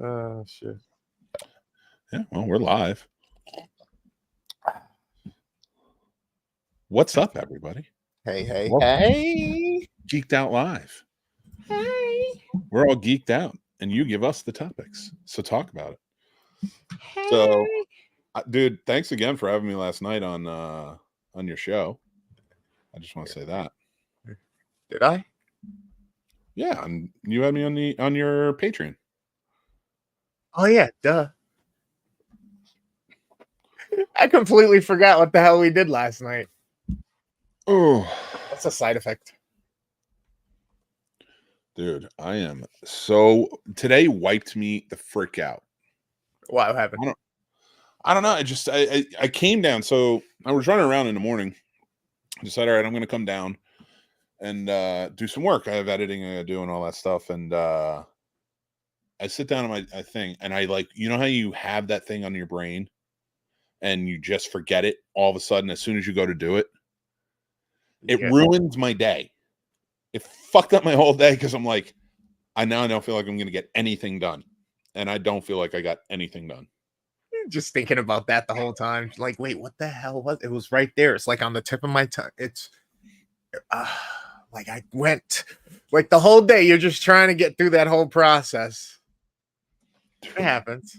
Oh shit. Yeah, well, we're live. What's up, everybody? Hey, Welcome. hey. Geeked Out Live. Hey. We're all geeked out, and you give us the topics. So talk about it. Hey. So, dude, thanks again for having me last night on your show. I just want to say that. Did I? Yeah, and you had me on your Patreon. Oh yeah, duh. I completely forgot what the hell we did last night. Oh, That's a side effect. dude, I am so today wiped me the frick out. What happened? I don't know. I came down. So I was running around in the morning. I decided, all right, I'm going to come down and do some work. I have editing I do and all that stuff. And I sit down on my thing, and I like, you know how you have that thing on your brain and you just forget it all of a sudden as soon as you go to do it? It ruins my day. It fucked up my whole day because I'm like, I don't feel like I'm going to get anything done. And I don't feel like I got anything done. Just thinking about that the whole time. Like, wait, what the hell was it? Was right there. It's like on the tip of my tongue. It's like I went like the whole day. You're just trying to get through that whole process. It happens.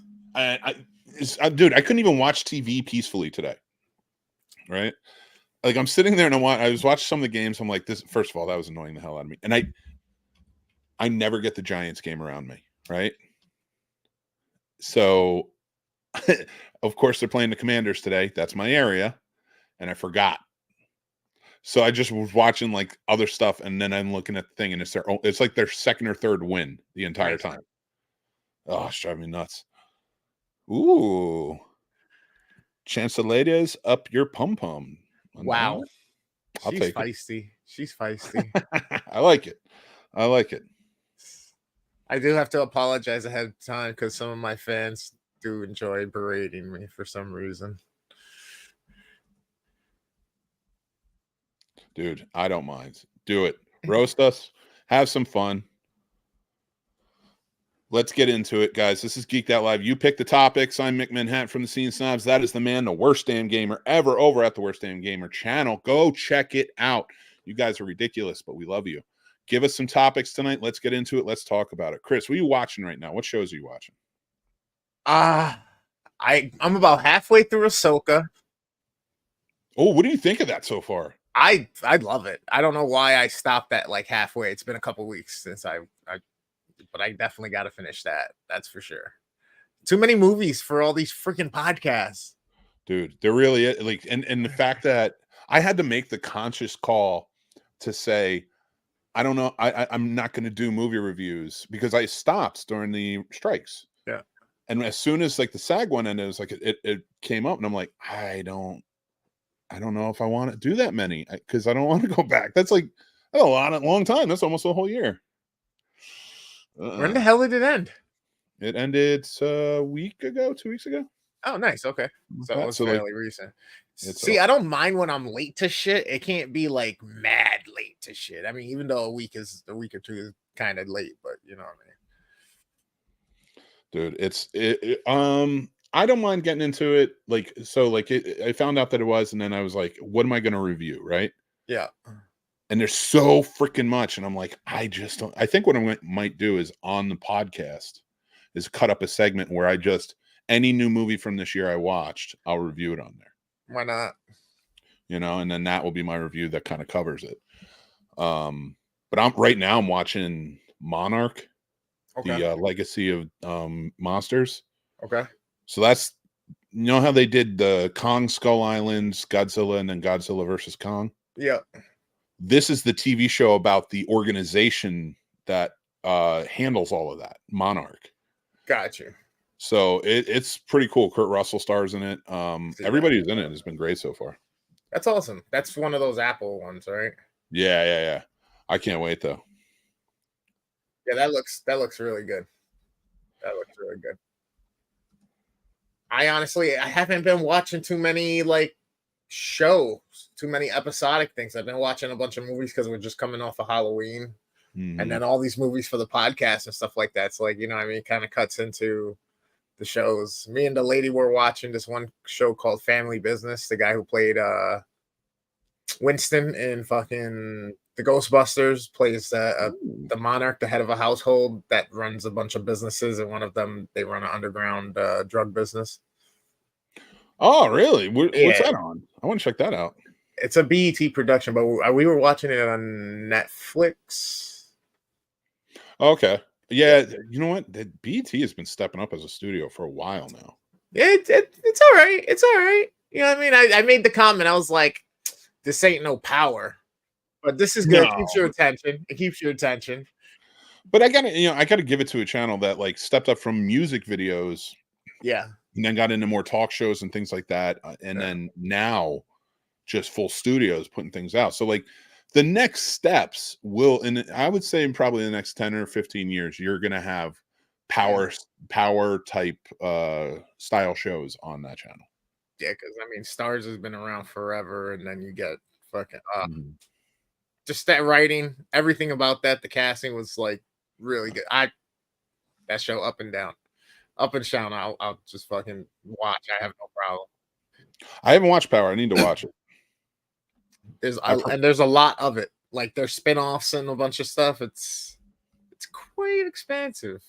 Dude, I couldn't even watch TV peacefully today. Right? Like I'm sitting there and I was watching some of the games. I'm like, this. First of all, that was annoying the hell out of me. And I never get the Giants game around me. Right? So, of course, they're playing the Commanders today. That's my area, and I forgot. So I just was watching like other stuff, and then I'm looking at the thing, and it's like their second or third win the entire time. Oh, it's driving me nuts. Ooh. Chancelladia's up your pum-pum. Wow. I'll take feisty. it. She's feisty. I like it. I like it. I do have to apologize ahead of time because some of my fans do enjoy berating me for some reason. Dude, I don't mind. Do it. Roast us. Have some fun. Let's get into it, guys. This is Geeked Out Live. You pick the topics. I'm Mick Manhattan from the Scene Snobs. That is the man, the worst damn gamer ever over at the Worst Damn Gamer channel. Go check it out. You guys are ridiculous, but we love you. Give us some topics tonight. Let's get into it. Let's talk about it. Chris, what are you watching right now? What shows are you watching? I'm about halfway through Ahsoka. Oh, what do you think of that so far? I love it. I don't know why I stopped at like halfway. It's been a couple weeks since but I definitely got to finish that. That's for sure. Too many movies for all these freaking podcasts. Dude, there really is, like, and the fact that I had to make the conscious call to say, I don't know, I'm not going to do movie reviews because I stopped during the strikes. Yeah. And as soon as like the SAG one ended, it was like it came up, and I'm like, I don't know if I want to do that many because I don't want to go back. That's like a long time. That's almost a whole year. When the hell did it end? It ended a week ago, 2 weeks ago. Oh, nice. Okay. So it was fairly recent. See, I don't mind when I'm late to shit. It can't be like mad late to shit. I mean, even though a week or two is kind of late, but you know what I mean. Dude, I don't mind getting into it. Like, so like I found out that it was, and then I was like, what am I going to review? Right. Yeah. And there's so freaking much. And I'm like, I just don't. I think what I might do is on the podcast is cut up a segment where I just, any new movie from this year I watched, I'll review it on there. Why not? You know, and then that will be my review that kind of covers it. But right now I'm watching Monarch, the Legacy of Monsters. Okay. So that's, you know how they did the Kong Skull Islands, Godzilla, and then Godzilla versus Kong? Yeah. This is the TV show about the organization that handles all of that, Monarch. Gotcha. So it's pretty cool. Kurt Russell stars in it. Everybody who's in it has been great so far. That's awesome. That's one of those Apple ones, right? Yeah. I can't wait though. Yeah, that looks really good. That looks really good. I haven't been watching too many like shows, too many episodic things. I've been watching a bunch of movies because we're just coming off of Halloween. and then all these movies for the podcast and stuff like that. So like, you know what I mean, kind of cuts into the shows. Me and the lady were watching this one show called Family Business. The guy who played Winston in fucking the Ghostbusters plays the monarch, the head of a household that runs a bunch of businesses, and one of them, they run an underground drug business. Oh, really? What's Yeah. that on? I want to check that out. It's a BET production, but we were watching it on Netflix. Okay. Yeah, you know what? The BET has been stepping up as a studio for a while now. It's all right. It's all right. You know what I mean? I made the comment. I was like, this ain't no Power, but this is good. No. It keeps your attention. It keeps your attention. But I gotta give it to a channel that like stepped up from music videos, Yeah, and then got into more talk shows and things like that, and then now just full studios putting things out. So like the next steps will, and I would say probably in the next 10 or 15 years, you're gonna have power type style shows on that channel. Yeah, because I mean, Stars has been around forever, and then you get fucking just that writing, everything about that. The casting was like really good. That show up and down. I'll just fucking watch. I have no problem. I haven't watched Power. I need to watch it. There's a lot of it. Like there's spin-offs and a bunch of stuff. It's quite expensive.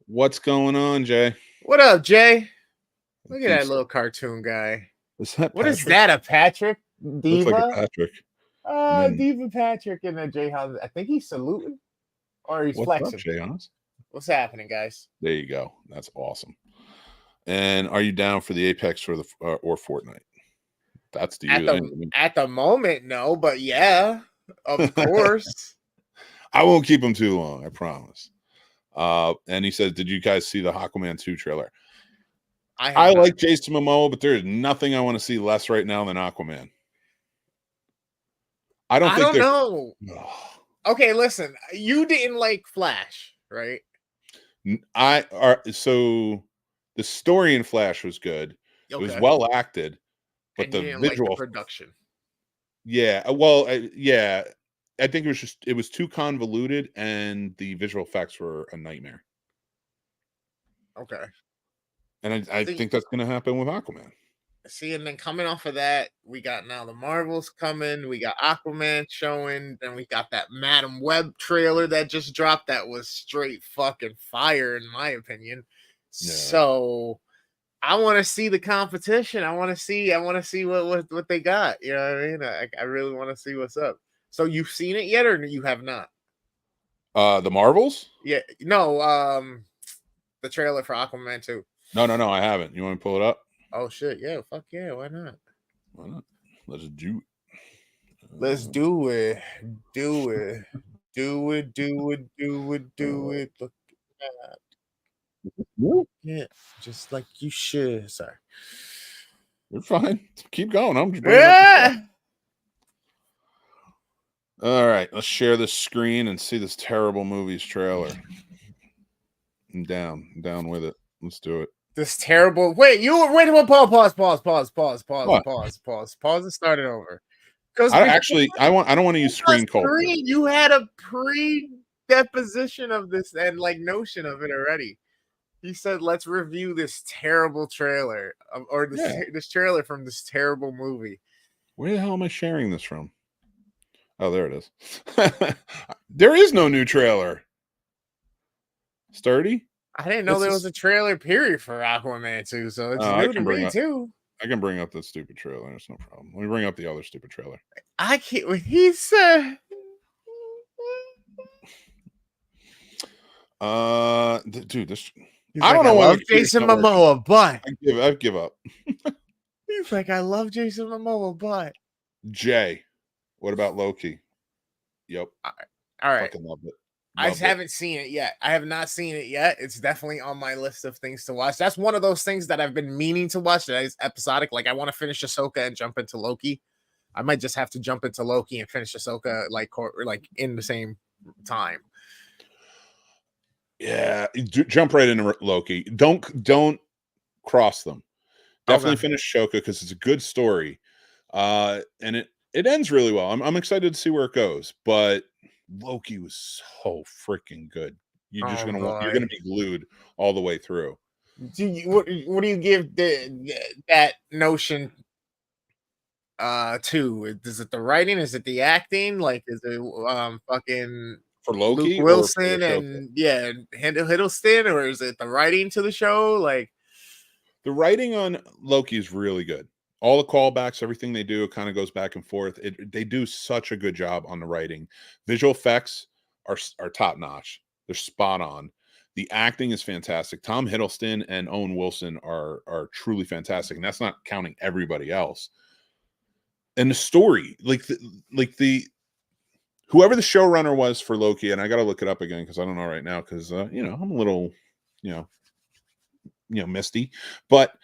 What's going on, Jay? What up, Jay? Look at that little cartoon guy. Is that what Patrick? Is that? A Patrick Diva? Looks like a Patrick. Diva Patrick and a Jay Hans. I think he's saluting or he's flexing. Up, Jay Hans? What's happening, guys? There you go. That's awesome. And are you down for the Apex or Fortnite? That's at the moment, no, but yeah, of course. I won't keep him too long, I promise. And he says, did you guys see the Aquaman 2 trailer? I like Jason Momoa, but there's nothing I want to see less right now than Aquaman. I don't know. Okay, listen, you didn't like Flash, right? So the story in Flash was good. Okay. It was well acted, but the visual like the production. Yeah, well, yeah. I think it was too convoluted, and the visual effects were a nightmare. Okay. And I think that's going to happen with Aquaman. See, and then coming off of that, we got now the Marvels coming. We got Aquaman showing. Then we got that Madam Web trailer that just dropped. That was straight fucking fire, in my opinion. Yeah. So I want to see the competition. I want to see what they got. You know what I mean? I really want to see what's up. So you've seen it yet, or you have not? The Marvels? Yeah, no. The trailer for Aquaman 2. No, I haven't. You want to pull it up? Oh shit! Yeah, fuck yeah! Why not? Why not? Let's do it. Let's do it. Do it. Do it. Do it. Do it. Do it. Look at that. Yeah, just like you should. Sorry. You're fine. Keep going. I'm just all right. Let's share this screen and see this terrible movie's trailer. I'm down with it. Let's do it. This terrible. Wait, pause and start it over. Because I don't want to use screen culture. You had a pre-deposition of this and like notion of it already. He said, "Let's review this terrible trailer or this trailer from this terrible movie." Where the hell am I sharing this from? Oh, there it is. There is no new trailer. Sturdy? I didn't know there was a trailer period for Aquaman 2, so it's new to me too. I can bring up the stupid trailer. It's no problem. Let me bring up the other stupid trailer. I can't. He said, dude, this. I don't know why. I love Jason Momoa, but I give up. He's like, I love Jason Momoa, but Jay, what about Loki? Yep. All right. Fucking loved it. I haven't seen it yet. I have not seen it yet. It's definitely on my list of things to watch. That's one of those things that I've been meaning to watch. That is episodic. Like I want to finish Ahsoka and jump into Loki. I might just have to jump into Loki and finish Ahsoka like in the same time. Yeah, jump right into Loki. Don't cross them. Definitely finish Ahsoka because it's a good story, and it ends really well. I'm excited to see where it goes, but Loki was so freaking good. You're just Oh you're gonna boy. be glued all the way through. What do you give that notion to? Is it the writing? Is it the acting? Like, is it fucking For Luke Loki or for the Wilson show? and yeah, Hiddleston, or is it the writing to the show? Like, The writing on Loki is really good. All the callbacks, everything they do, kind of goes back and forth. They do such a good job on the writing. Visual effects are top notch. They're spot on. The acting is fantastic. Tom Hiddleston and Owen Wilson are truly fantastic, and that's not counting everybody else. And the story, like the whoever the showrunner was for Loki, and I got to look it up again because I don't know right now because I'm a little you know misty, but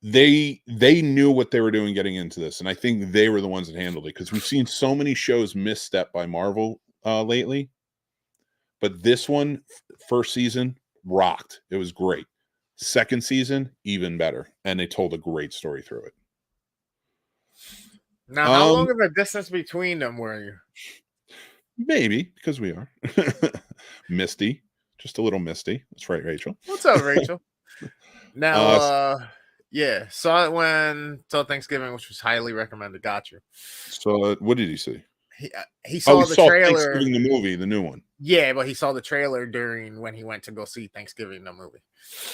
they knew what they were doing getting into this, and I think they were the ones that handled it because we've seen so many shows misstep by Marvel lately, but this one, first season, rocked. It was great. Second season, even better, and they told a great story through it. now, how long of a distance between them were you? Maybe because we are misty, just a little misty. That's right, Rachel. What's up, Rachel? Now, Uh, yeah, saw it when saw Thanksgiving, which was highly recommended. Got you. so what did he see? He Oh, we saw the saw trailer. Thanksgiving the movie, the new one. Yeah, but he saw the trailer during when he went to go see Thanksgiving the movie,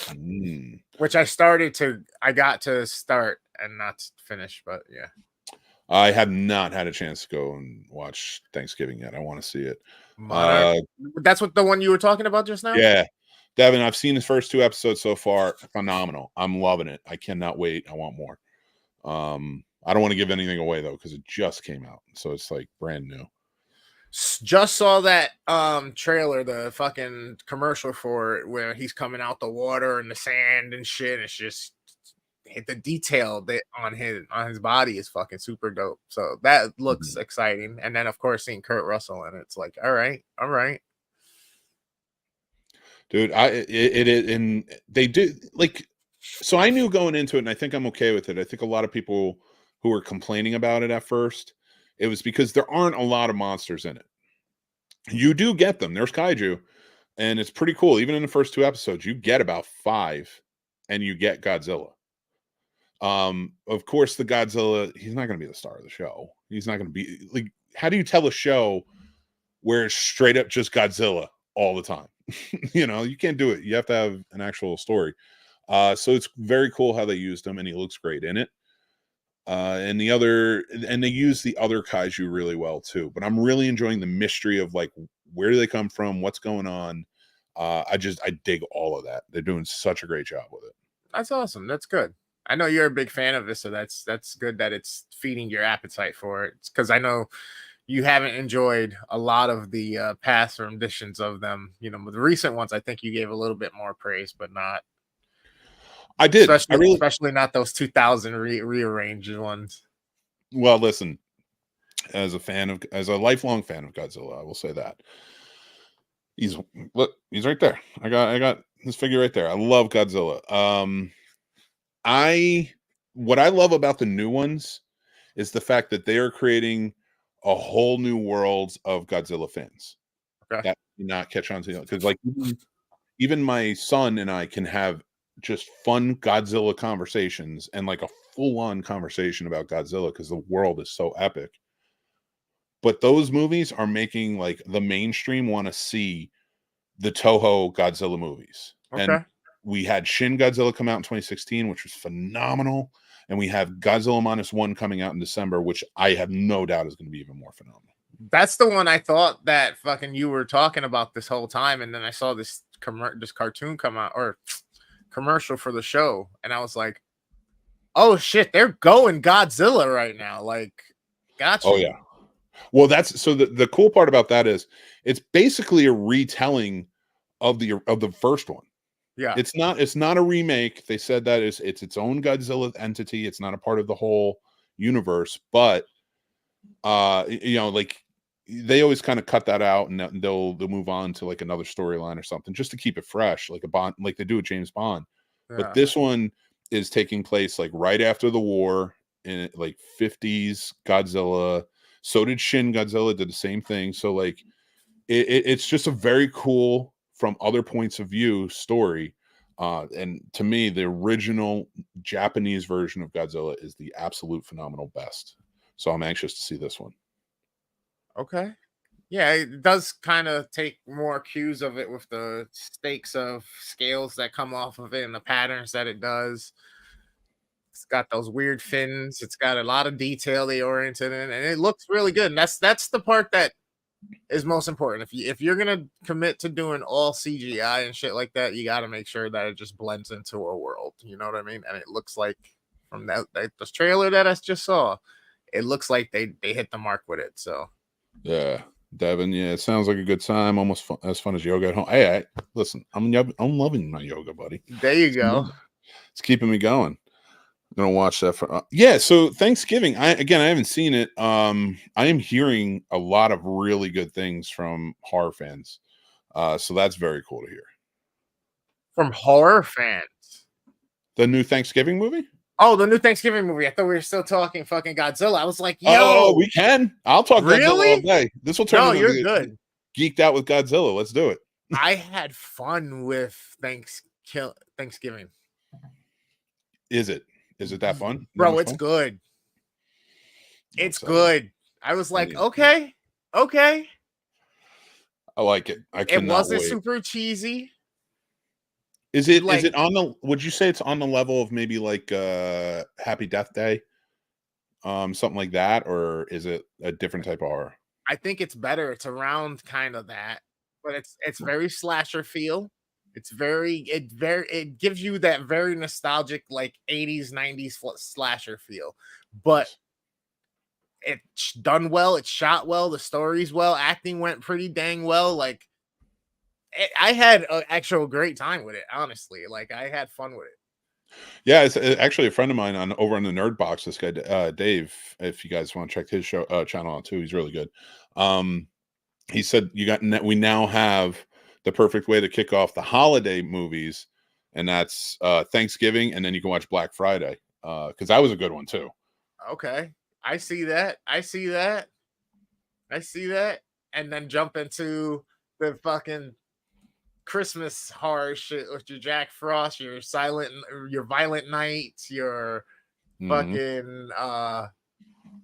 Mm. which I got to start and not finish, but yeah. I have not had a chance to go and watch Thanksgiving yet. I want to see it. Monarch. That's what the one you were talking about just now? Yeah. Devin, I've seen his first 2 episodes so far. Phenomenal. I'm loving it. I cannot wait. I want more. I don't want to give anything away though, because it just came out. So it's like brand new. Just saw that trailer, the fucking commercial for it where he's coming out the water and the sand and shit. It's just the detail that on his body is fucking super dope. So that looks exciting. And then of course seeing Kurt Russell in it's like, all right. Dude, and they do like, so I knew going into it, and I think I'm okay with it. I think a lot of people who were complaining about it at first, it was because there aren't a lot of monsters in it. You do get them. There's kaiju, and it's pretty cool. Even in the first 2 episodes, you get about 5, and you get Godzilla. Of course, the Godzilla, he's not going to be the star of the show. He's not going to be like, how do you tell a show where it's straight up just Godzilla all the time? You can't do it. You have to have an actual story. So it's very cool how they used him, and he looks great in it. And they use the other kaiju really well too. But I'm really enjoying the mystery of like, where do they come from? What's going on? I dig all of that. They're doing such a great job with it. That's awesome. That's good. I know you're a big fan of this, so that's good that it's feeding your appetite for it. Because I know you haven't enjoyed a lot of the past renditions of them. The recent ones, I think you gave a little bit more praise, but not. I did. Especially not those 2000 rearranged ones. Well, listen, as a lifelong fan of Godzilla, I will say that he's right there. I got his figure right there. I love Godzilla. What I love about the new ones is the fact that they are creating a whole new world of Godzilla fans. Okay. That do not catch on to, because like even my son and I can have just fun Godzilla conversations and like a full-on conversation about Godzilla because the world is so epic. But those movies are making like the mainstream want to see the Toho Godzilla movies. Okay. And we had Shin Godzilla come out in 2016, which was phenomenal. And we have Godzilla -1 coming out in December, which I have no doubt is going to be even more phenomenal. That's the one I thought that fucking you were talking about this whole time. And then I saw this cartoon come out, or commercial for the show. And I was like, oh shit, they're going Godzilla right now. Like, gotcha. Oh yeah. Well, that's so the cool part about that is it's basically a retelling of the first one. Yeah. It's not a remake. They said that it's its own Godzilla entity. It's not a part of the whole universe, but like they always kind of cut that out and they'll move on to like another storyline or something just to keep it fresh, like a Bond, like they do with James Bond. Yeah. But this one is taking place like right after the war in like 50s Godzilla. So did Shin Godzilla, did the same thing. So like it's just a very cool from other points of view story. And to me, the original Japanese version of Godzilla is the absolute phenomenal best. So I'm anxious to see this one. Okay. Yeah, it does kind of take more cues of it with the stakes of scales that come off of it and the patterns that it does. It's got those weird fins. It's got a lot of detail they oriented in, and it looks really good. And that's the part that is most important. If you're gonna commit to doing all CGI and shit like that, you got to make sure that it just blends into a world. You know what I mean? And it looks like from that this trailer that I just saw, it looks like they hit the mark with it. So Yeah, Devin. Yeah, it sounds like a good time. Almost as fun as yoga at home. Hey, listen, I'm loving my yoga, buddy. there you go. It's keeping me going. I'm gonna watch that for yeah. So Thanksgiving, I haven't seen it. I am hearing a lot of really good things from horror fans. So that's very cool to hear. From horror fans. The new Thanksgiving movie? Oh, the new Thanksgiving movie. I thought we were still talking fucking Godzilla. I was like, yo, oh, we can. I'll talk Godzilla all day. This will turn. No, into you're good. Geeked out with Godzilla. Let's do it. I had fun with Thanksgiving. Is it that fun? Bro, it's good. It's good. I was like, okay. I like it. It wasn't super cheesy. Is it on the, would you say it's on the level of maybe like Happy Death Day? Something like that, or is it a different type of horror? I think it's better. It's around kind of that, but it's very slasher feel. It gives you that very nostalgic like 80s, 90s slasher feel. But it's done well, it's shot well, the story's well, acting went pretty dang well. Like I had an actual great time with it, honestly. Like I had fun with it. Yeah, it's actually a friend of mine over on the Nerd Box. This guy Dave, if you guys want to check his channel out too, he's really good. He said we now have the perfect way to kick off the holiday movies, and that's Thanksgiving, and then you can watch Black Friday because that was a good one too. Okay, I see that, and then jump into the fucking Christmas horror shit with your Jack Frost, your Violent Night, your fucking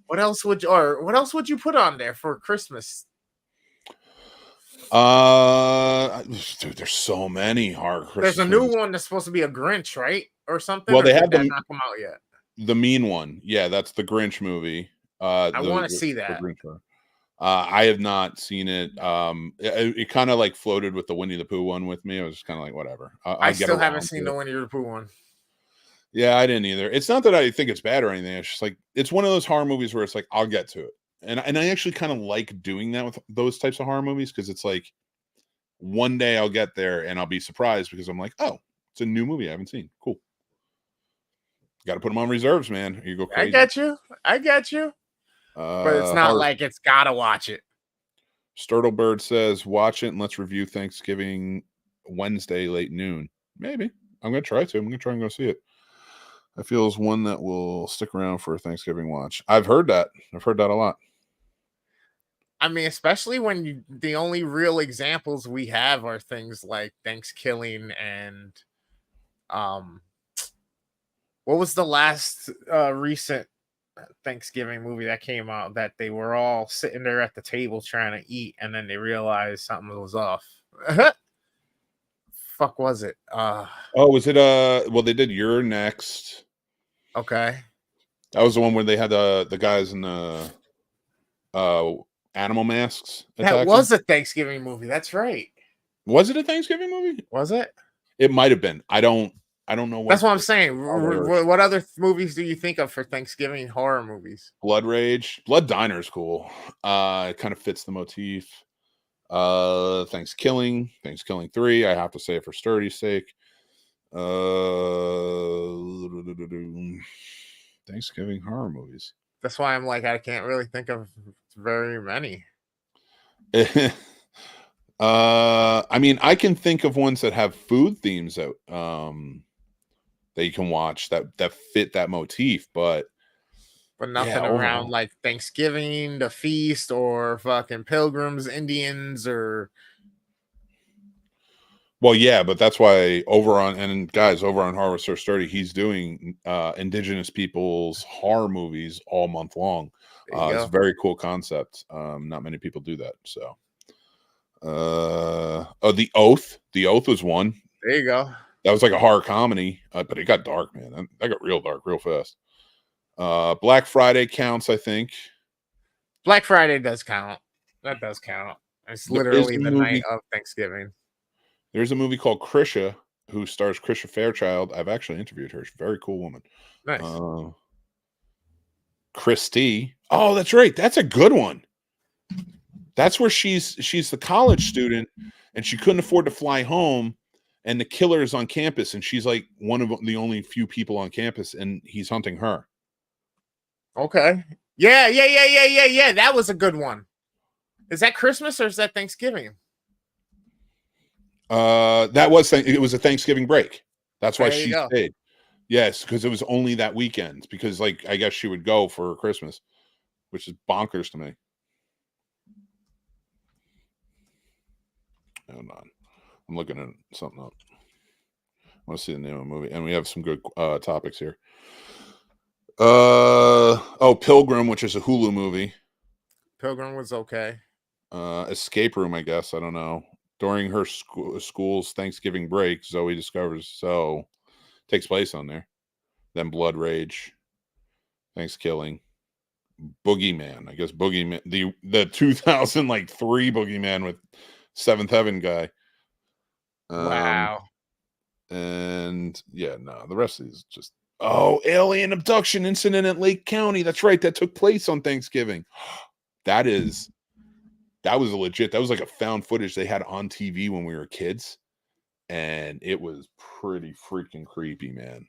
what else would you put on there for Christmas? Dude, there's so many horror Christmas. There's a new one that's supposed to be a Grinch, right? Or something. Well, they have not come out yet. The mean one. Yeah, that's the Grinch movie. I want to see that. I have not seen it. It kind of like floated with the Winnie the Pooh one with me. I was just kind of like, whatever. I still haven't seen the Winnie the Pooh one. Yeah, I didn't either. It's not that I think it's bad or anything. It's just like it's one of those horror movies where it's like I'll get to it, and I actually kind of like doing that with those types of horror movies because it's like one day I'll get there and I'll be surprised because I'm like, oh, it's a new movie I haven't seen. Cool. Got to put them on reserves, man. You go crazy. I get you. But it's not like it's gotta watch it. Sturtlebird says, watch it and let's review Thanksgiving Wednesday late noon. Maybe. I'm gonna try to. I'm gonna try and go see it. I feel is one that will stick around for a Thanksgiving watch. I've heard that a lot. I mean, especially when the only real examples we have are things like Thanksgiving and what was the last recent Thanksgiving movie that came out that they were all sitting there at the table trying to eat and then they realized something was off. Fuck was it? Was it well they did You're Next. Okay. That was the one where they had the guys in the animal masks. That was a Thanksgiving movie. That's right. Was it a Thanksgiving movie? Was it? It might have been. I don't know what. That's what I'm saying. What other movies do you think of for Thanksgiving horror movies? Blood Rage. Blood Diner is cool. It kind of fits the motif. Thanksgiving 3. I have to say it for sturdy's sake. Thanksgiving horror movies. That's why I'm like, I can't really think of very many. I mean, I can think of ones that have food themes that you can watch that fit that motif, but but Yeah, nothing around overall. like Thanksgiving, the feast, or fucking Pilgrims, Indians, or Well, yeah, but that's why over on Harvester Sturdy, he's doing indigenous people's horror movies all month long. there you It's a go. very cool concept. Not many people do that. So, oh, The Oath. The Oath was one. There you go. That was like a horror comedy, but it got dark, man. That got real dark real fast. Black Friday counts, I think. Black Friday does count. That does count. It's There is literally a the night movie. of Thanksgiving. There's a movie called Krisha, who stars Krisha Fairchild. I've actually interviewed her. She's a very cool woman. Nice. Uh, Christy. Oh, that's right. That's a good one. That's where she's the college student, and she couldn't afford to fly home, and the killer is on campus, and she's like one of the only few people on campus, and he's hunting her. Okay. Yeah. That was a good one. Is that Christmas or is that Thanksgiving? It was a Thanksgiving break. That's why There you she go. stayed. Yes, because it was only that weekend. Because like I guess she would go for Christmas, which is bonkers to me. Hold on, I'm looking at something up. I want to see the name of the movie, and we have some good topics here. Pilgrim, which is a Hulu movie. Pilgrim was okay. Escape Room, I guess. I don't know. During her school's Thanksgiving break, Zoe discovers takes place on there. Then Blood Rage, Thanksgiving, Boogeyman. I guess Boogeyman, the 2003 Boogeyman with Seventh Heaven guy. Wow. And yeah, no, the rest of these just alien abduction incident at Lake County. That's right, that took place on Thanksgiving. That was legit. That was like a found footage they had on TV when we were kids, and it was pretty freaking creepy, man.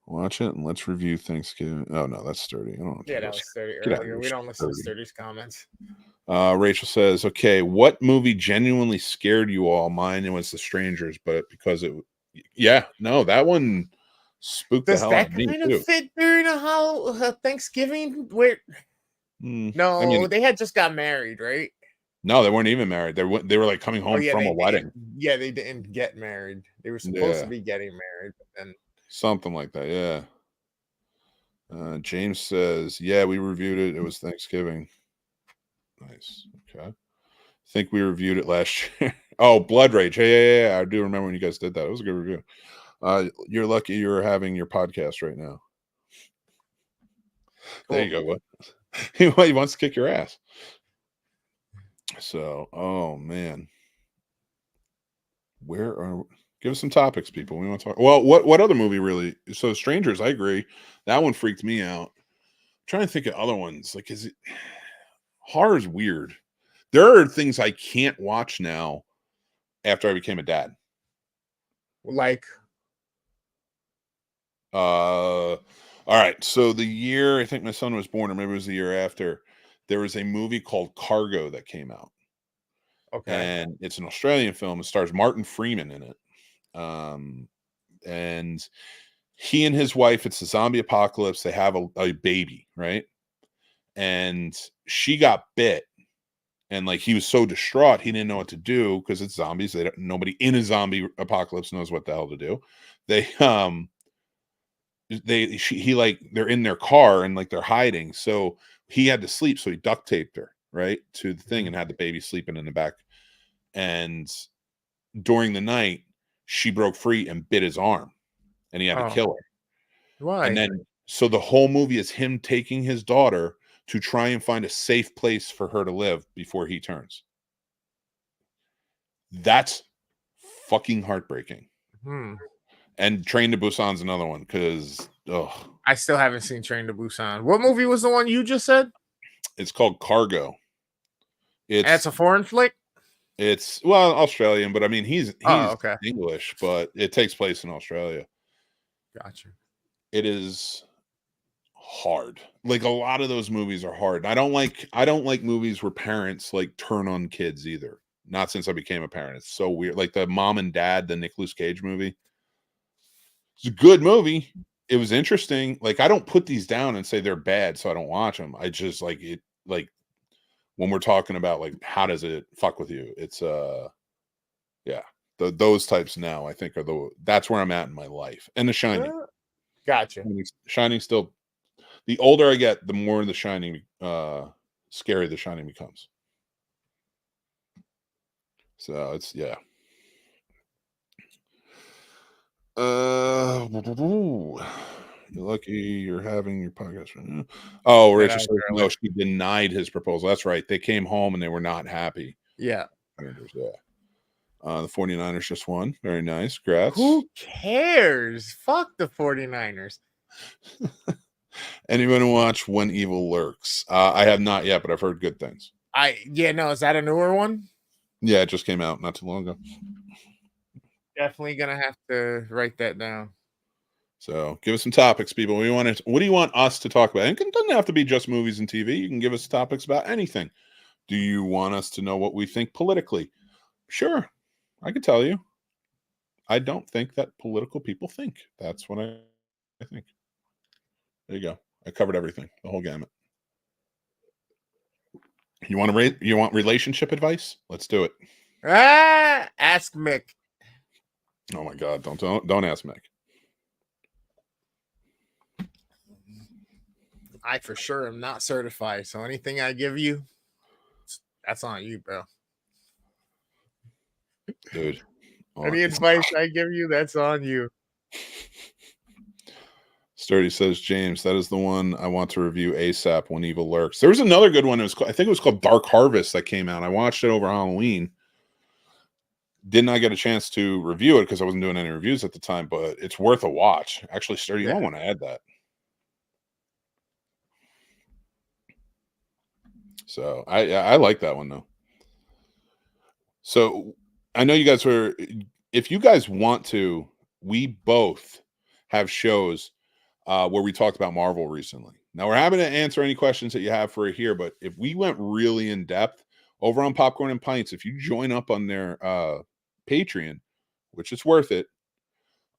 Watch it and let's review Thanksgiving. Oh no, that's Sturdy. I don't want to Yeah, talk that about was 30 Get out of earlier. here, We don't listen to Sturdy. Sturdy's comments. Rachel says, okay, what movie genuinely scared you all? Mine was The Strangers, but because that one spooked the Does hell out that of me kind of too. fit during a Thanksgiving? Where I mean, they had just got married, right? no, they weren't even married. They were like coming Oh home yeah, from a they wedding. didn't. Yeah, they didn't get married. They were supposed to Yeah, be getting married, but then something like that. Yeah. James says, yeah, we reviewed it. It was Thanksgiving. Nice. Okay. I think we reviewed it last year. Oh, Blood Rage. Yeah. I do remember when you guys did that. It was a good review. You're lucky you're having your podcast right now. cool. There you go. What? He wants to kick your ass. So, oh man, give us some topics, people. We want to talk. Well, what other movie really? So, Strangers, I agree. That one freaked me out. I'm trying to think of other ones. Like, horror's weird. There are things I can't watch now after I became a dad. Like, All right. So the year I think my son was born, or maybe it was the year after, there was a movie called Cargo that came out. okay. And it's an Australian film. It stars Martin Freeman in it. And he and his wife, it's a zombie apocalypse. They have a baby, right? And she got bit, and like he was so distraught he didn't know what to do because it's zombies. Nobody in a zombie apocalypse knows what the hell to do. They're in their car and like they're hiding. So he had to sleep, so he duct taped her right to the thing and had the baby sleeping in the back. And during the night, she broke free and bit his arm, and he had to Oh, kill her. And why? then, so the whole movie is him taking his daughter to try and find a safe place for her to live before he turns. That's fucking heartbreaking. And Train to Busan's another one because, I still haven't seen Train to Busan. What movie was the one you just said? it's called Cargo. That's a foreign flick. It's Australian, but I mean he's Okay. English, but it takes place in Australia. Gotcha. It is hard. Like a lot of those movies are hard. I don't like movies where parents like turn on kids either. Not since I became a parent. It's so weird. Like the Mom and Dad, the Nicolas Cage movie. It's a good movie. It was interesting. Like I don't put these down and say they're bad, so I don't watch them. I just like it. Like when we're talking about like how does it fuck with you? It's yeah. Those types now I think that's where I'm at in my life. And The Shining. Gotcha. Shining still. The older I get, the more The Shining scary The Shining becomes. So it's yeah. You're lucky you're having your podcast right now. Oh, Rachel says no, she denied his proposal. That's right. They came home and they were not happy. Yeah. Yeah. The 49ers just won. Very nice. Congrats. Who cares? Fuck the 49ers. Anyone watch When Evil Lurks? I have not yet, but I've heard good things. No, is that a newer one? Yeah, it just came out not too long ago. Definitely gonna have to write that down. So give us some topics, people. What do you want us to talk about? And it doesn't have to be just movies and TV. You can give us topics about anything. Do you want us to know what we think politically? Sure, I can tell you. I don't think that political people think. That's what I think. There you go. I covered everything, the whole gamut. You want relationship advice? Let's do it. Ask Mick. Oh my God! Don't ask Mick. I for sure am not certified, so anything I give you, that's on you, bro. Dude. Any advice I give you, that's on you. Sturdy says, James, that is the one I want to review ASAP, When Evil Lurks. There was another good one. I think it was called Dark Harvest that came out. I watched it over Halloween. Didn't I get a chance to review it because I wasn't doing any reviews at the time, but it's worth a watch. Actually, Sturdy, you might want to add that. So I like that one, though. So I know you guys if you guys want to, we both have shows where we talked about Marvel recently. Now we're happy to answer any questions that you have for here, but if we went really in depth over on Popcorn and Pints, if you join up on their Patreon, which is worth it,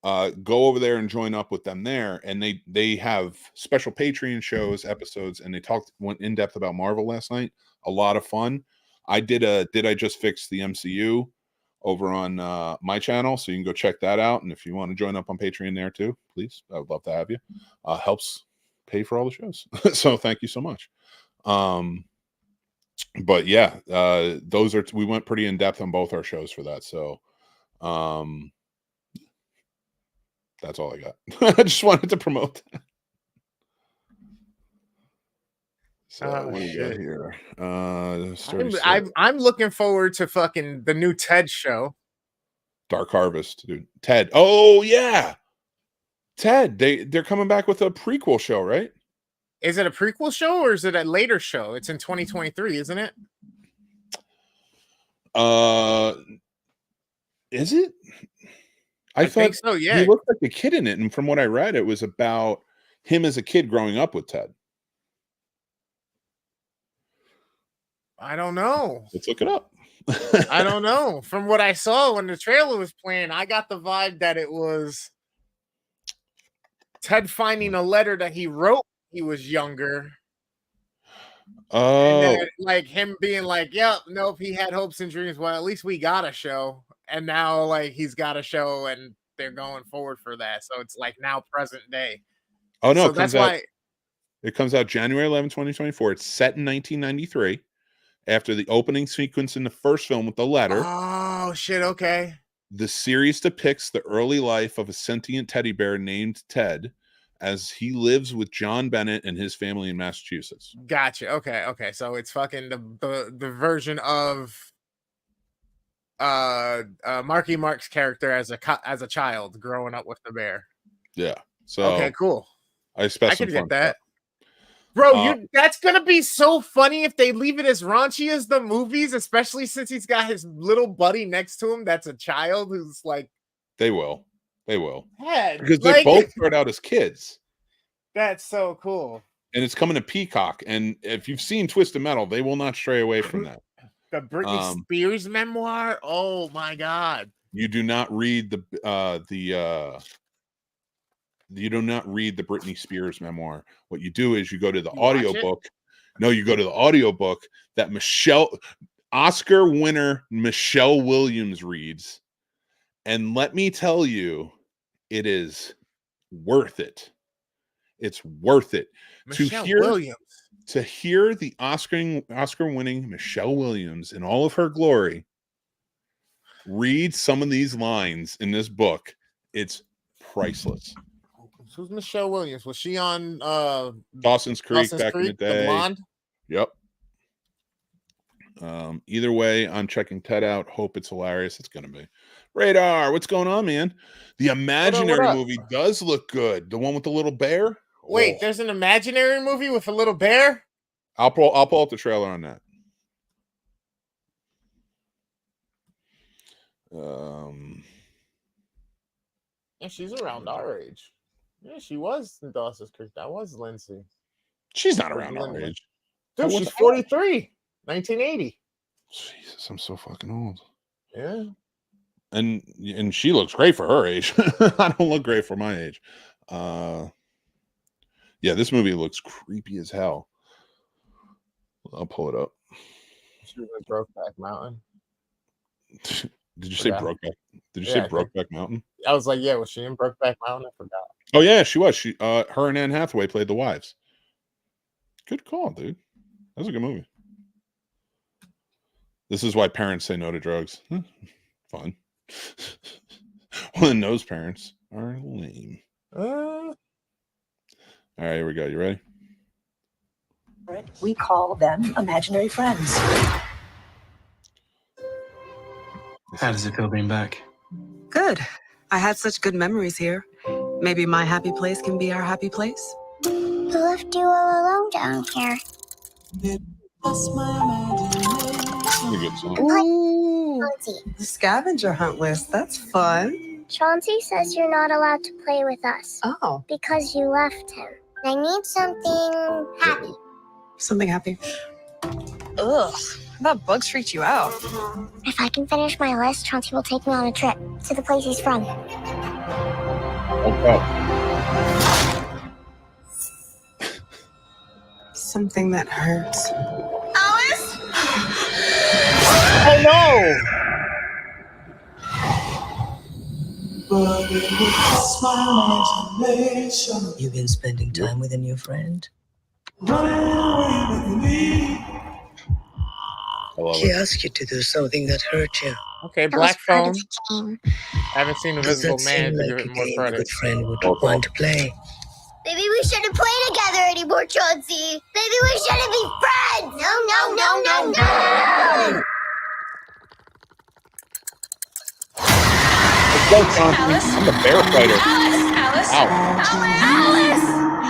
go over there and join up with them there. And they have special Patreon shows, episodes, and went in depth about Marvel last night. A lot of fun. I did I Just Fix the MCU over on my channel, so you can go check that out. And if you want to join up on Patreon there too, please, I would love to have you. Helps pay for all the shows. So thank you so much. But yeah, we went pretty in depth on both our shows for that. So that's all I got. I just wanted to promote that. So what do you got here? I'm looking forward to fucking the new Ted show. Dark Harvest, dude. Ted. Oh yeah. Ted. They're coming back with a prequel show, right? Is it a prequel show or is it a later show? It's in 2023, isn't it? Is it? I think so, yeah. He looked like a kid in it, and from what I read, it was about him as a kid growing up with Ted. I don't know. Let's look it up. I don't know. From what I saw when the trailer was playing, I got the vibe that it was Ted finding a letter that he wrote when he was younger. Oh, and then, like him being like, "Yep, nope, he had hopes and dreams. Well, at least we got a show." And now, like, he's got a show, and they're going forward for that. So it's like now present day. Oh no, so that's why it comes out January 11, 2024. It's set in 1993 after the opening sequence in the first film with the letter. Oh shit! Okay. The series depicts the early life of a sentient teddy bear named Ted, as he lives with John Bennett and his family in Massachusetts. Gotcha. Okay. So it's fucking the version of Marky Mark's character as a child growing up with the bear. Yeah. So okay, cool. I can get that. Bro, that's gonna be so funny if they leave it as raunchy as the movies, especially since he's got his little buddy next to him that's a child who's like. They will. Head, because they both start out as kids. That's so cool. And it's coming to Peacock. And if you've seen Twisted Metal, they will not stray away from that. The Britney Spears memoir. Oh my god! You do not read the you do not read the Britney Spears memoir. What you do is you go to the audiobook. No, you go to the audiobook that Oscar winner Michelle Williams reads. And let me tell you, it is worth it. It's worth it Williams. To hear the Oscar-winning Michelle Williams in all of her glory read some of these lines in this book. It's priceless. Who's Michelle Williams? Was she on Dawson's Creek back in the day? The blonde? Yep. Either way, I'm checking Ted out. Hope it's hilarious. It's gonna be. Radar, what's going on, man? The Imaginary movie does look good. The one with the little bear. Wait, there's an Imaginary movie with a little bear? I'll pull up the trailer on that. Yeah, she's around our age. Yeah, she was in Dawson's Creek. That was Lindsay. She's not around our age. Dude, she's 43. 1980. Jesus, I'm so fucking old. Yeah. And she looks great for her age. I don't look great for my age. Yeah, this movie looks creepy as hell. I'll pull it up. She was in Brokeback Mountain. Did you say Brokeback? Did you say Brokeback Mountain? I was like, yeah, was she in Brokeback Mountain? I forgot. Oh yeah, she was. Her and Anne Hathaway played the wives. Good call, dude. That was a good movie. This is why parents say no to drugs. Fun. Well, and those parents are lame. All right, here we go. You ready? We call them imaginary friends. How does it feel being back? Good. I had such good memories here. Maybe my happy place can be our happy place. Who left you all alone down here? Ooh, the scavenger hunt list. That's fun. Chauncey says you're not allowed to play with us. Oh. Because you left him. I need something happy. Something happy. Ugh. I thought bugs freaked you out. If I can finish my list, Chauncey will take me on a trip to the place he's from. Okay. Something that hurts. Alice? Oh no! You've been spending time with a new friend? She asked you to do something that hurt you. Okay, Black Phone. Game. I haven't seen Invisible Man to give it more credit. A good friend would want to play. Maybe we shouldn't play together anymore, Chauncey. Maybe we shouldn't be friends. No, no, no, no, no. Let's go, Chauncey. I'm a bear fighter. Alice.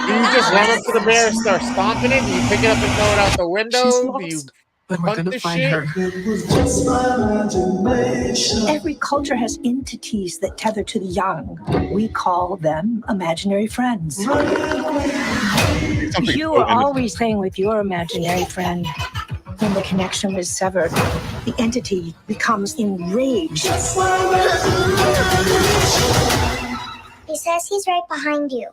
Do you just run up to the bear and start stomping it? Do you pick it up and throw it out the window? Do you But we're gonna find her. Every culture has entities that tether to the young. We call them imaginary friends. You are always playing with your imaginary friend. When the connection is severed, the entity becomes enraged. He says he's right behind you.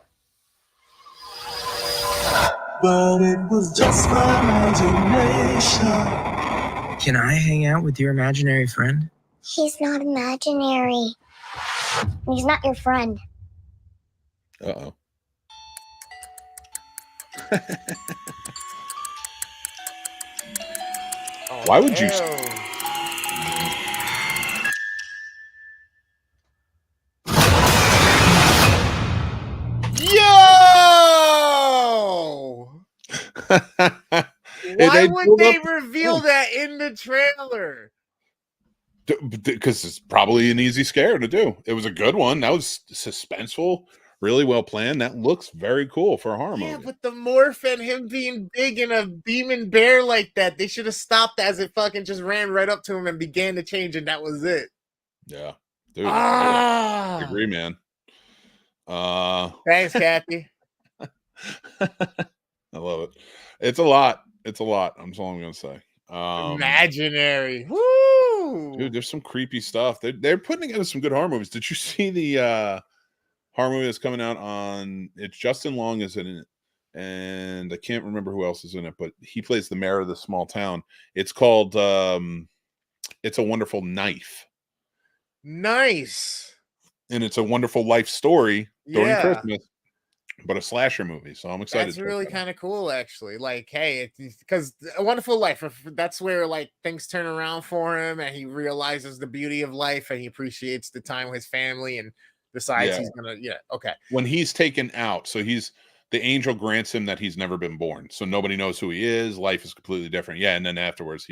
But it was just my imagination. Can I hang out with your imaginary friend? He's not imaginary. He's not your friend. Uh-oh. Why would you... Yo! Why would they reveal that in the trailer? Because it's probably an easy scare to do. It was a good one. That was suspenseful, really well planned. That looks very cool for a horror movie. Yeah, but the morph and him being big and a beaming bear like that, they should have stopped as it fucking just ran right up to him and began to change, and that was it. Yeah, dude. I agree, man. Thanks, Kathy. I love it. It's a lot. It's a lot. That's all I'm gonna say. Imaginary. Woo! Dude, there's some creepy stuff. They're putting together some good horror movies. Did you see the horror movie that's coming out on? It's Justin Long is in it, and I can't remember who else is in it, but he plays the mayor of the small town. It's called It's a Wonderful Knife. Nice. And it's a wonderful life story during Yeah. Christmas, but a slasher movie. So I'm excited. That's really kind of cool, actually. Like, hey, because A Wonderful Life, that's where like things turn around for him, and he realizes the beauty of life, and he appreciates the time with his family, and decides he's gonna. Yeah, okay. When he's taken out, so the angel grants him that he's never been born, so nobody knows who he is. Life is completely different. Yeah, and then afterwards,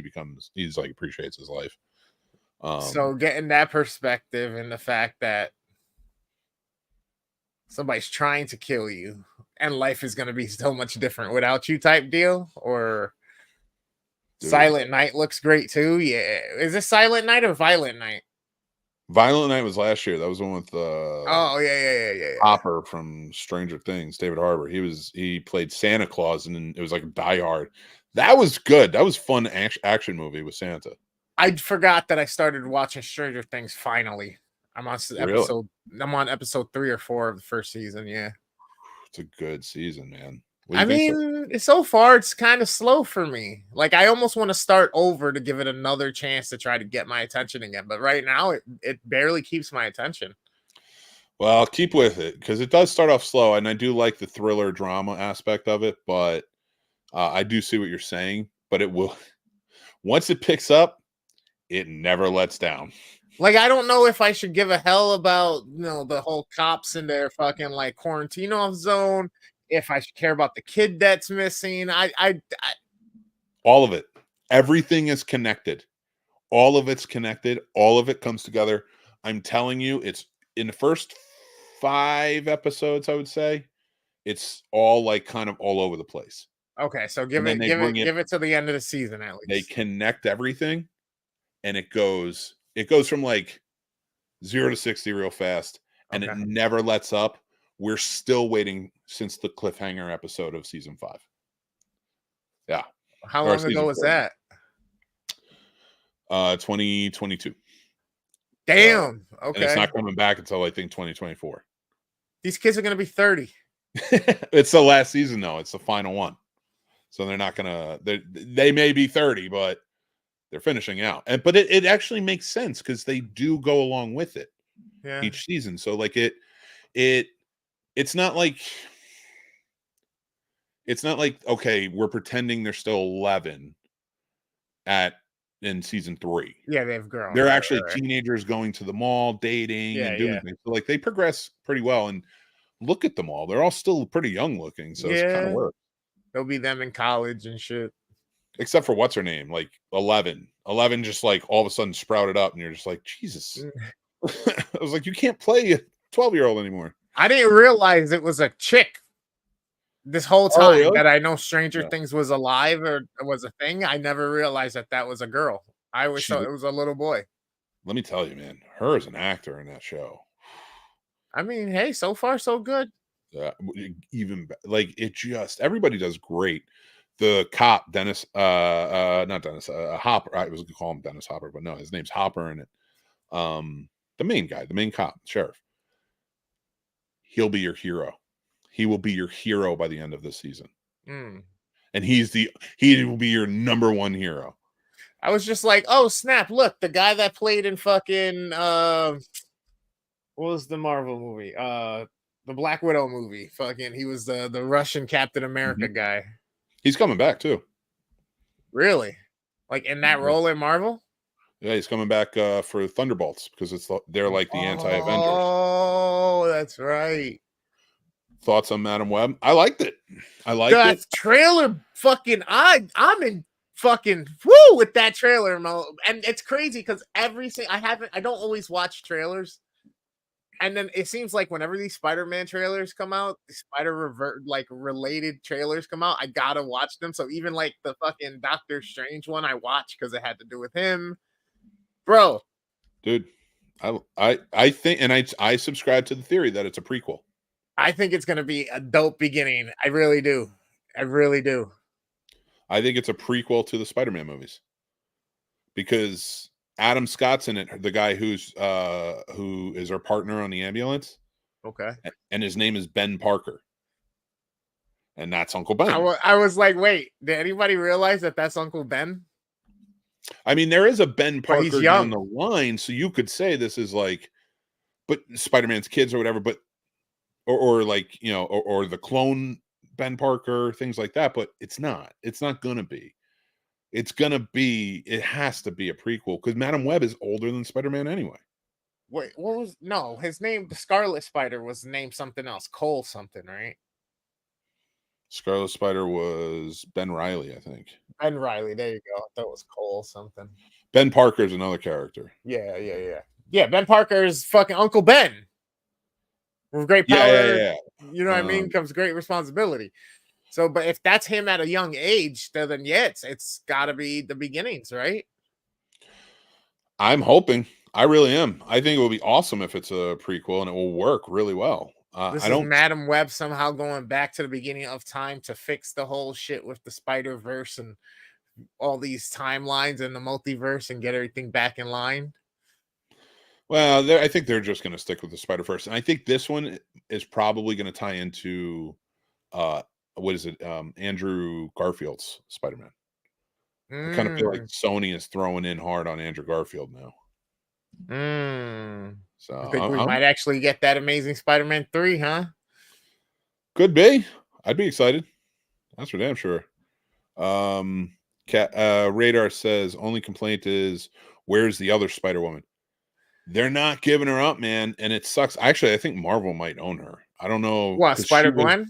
he's like appreciates his life. So getting that perspective and the fact that somebody's trying to kill you and life is going to be so much different without you type deal, or dude. Silent Night looks great too. Yeah. Is this Silent Night or Violent Night? Violent Night was last year. That was the one with yeah. Hopper from Stranger Things, David Harbour. He played Santa Claus, and it was like Die Hard. That was good. That was fun action movie with Santa. I forgot that I started watching Stranger Things finally. I'm on episode 3 or 4 of the first season. Yeah, it's a good season, man. I mean, so far it's kind of slow for me. Like, I almost want to start over to give it another chance to try to get my attention again. But right now, it barely keeps my attention. Well, keep with it, because it does start off slow, and I do like the thriller drama aspect of it. But I do see what you're saying. But it will, once it picks up, it never lets down. Like, I don't know if I should give a hell about, the whole cops in their fucking like quarantine off zone. If I should care about the kid that's missing. All of it. Everything is connected. All of it's connected. All of it comes together. I'm telling you, it's in the first 5 episodes, I would say, it's all like kind of all over the place. Okay, so give it to the end of the season at least. They connect everything, and it goes from like 0 to 60 real fast, and it never lets up. We're still waiting since the cliffhanger episode of season 5. Yeah. How long ago was that? 2022. Damn. Okay. And it's not coming back until I think 2024. These kids are going to be 30. It's the last season though. It's the final one. So they're not going to, they may be 30, but they're finishing out. But it actually makes sense because they do go along with it each season. So like it's not like okay, we're pretending they're still 11 in season 3. Yeah, they've grown. They're actually teenagers going to the mall, dating, and doing things. So like they progress pretty well. And look at them all; they're all still pretty young looking. So it's kind of works. They'll be them in college and shit. Except for what's her name, like 11 just like all of a sudden sprouted up, and you're just like, Jesus. I was like, you can't play a 12-year-old anymore. I didn't realize it was a chick this whole time that I know Stranger Things was alive or was a thing. I never realized that was a girl. I always thought it was a little boy. Let me tell you, man, her as an actor in that show. I mean, hey, so far so good. Even like it just everybody does great. The cop, Dennis, not Dennis, Hopper. I was gonna call him Dennis Hopper, but no, his name's Hopper in it. The main guy, the main cop, sheriff. He'll be your hero. He will be your hero by the end of this season. And he will be your number 1 hero. I was just like, oh snap, look, the guy that played in fucking what was the Marvel movie? The Black Widow movie. Fucking he was the Russian Captain America guy. He's coming back too. Really? Like in that role in Marvel? Yeah, he's coming back for Thunderbolts because they're like the anti-Avengers. Oh, that's right. Thoughts on Madam Web? I liked it. I liked it. That trailer fucking I'm in fucking woo with that trailer, Mo. And it's crazy because I don't always watch trailers. And then it seems like whenever these Spider-Man trailers come out, the related trailers come out, I gotta watch them. So even like the fucking Doctor Strange one I watched because it had to do with him. Bro. Dude, I think, and I subscribe to the theory that it's a prequel. I think it's going to be a dope beginning. I really do. I think it's a prequel to the Spider-Man movies because Adam Scott's in it, the guy who is our partner on the ambulance. Okay. And his name is Ben Parker. And that's Uncle Ben. I was like, wait, did anybody realize that that's Uncle Ben? I mean, there is a Ben But he's Parker young. down the line, so you could say this is like, but Spider-Man's kids or whatever, but or like, you know, or the clone Ben Parker, things like that, but it's not. It's not gonna be. It's gonna be. It has to be a prequel because Madam Web is older than Spider-Man anyway. Wait, what was no? His name, the Scarlet Spider, was named something else, Cole something, right? Scarlet Spider was Ben Reilly, I think. Ben Reilly, there you go. I thought it was Cole something. Ben Parker is another character. Yeah. Ben Parker is fucking Uncle Ben. With great power, you know what I mean, comes great responsibility. So, but if that's him at a young age, then yeah, it's got to be the beginnings, right? I'm hoping. I really am. I think it will be awesome if it's a prequel and it will work really well. This I don't. is Madam Web somehow going back to the beginning of time to fix the whole shit with the Spider-Verse and all these timelines and the multiverse and get everything back in line. Well, I think they're just going to stick with the Spider-Verse, and I think this one is probably going to tie into what is it? Andrew Garfield's Spider-Man. I kind of feel like Sony is throwing in hard on Andrew Garfield now. So I think we might actually get that Amazing Spider-Man 3, huh? Could be. I'd be excited. That's for damn sure. Radar says only complaint is where's the other Spider-Woman? They're not giving her up, man, and it sucks. Actually, I think Marvel might own her. I don't know. What, Spider-Gwen?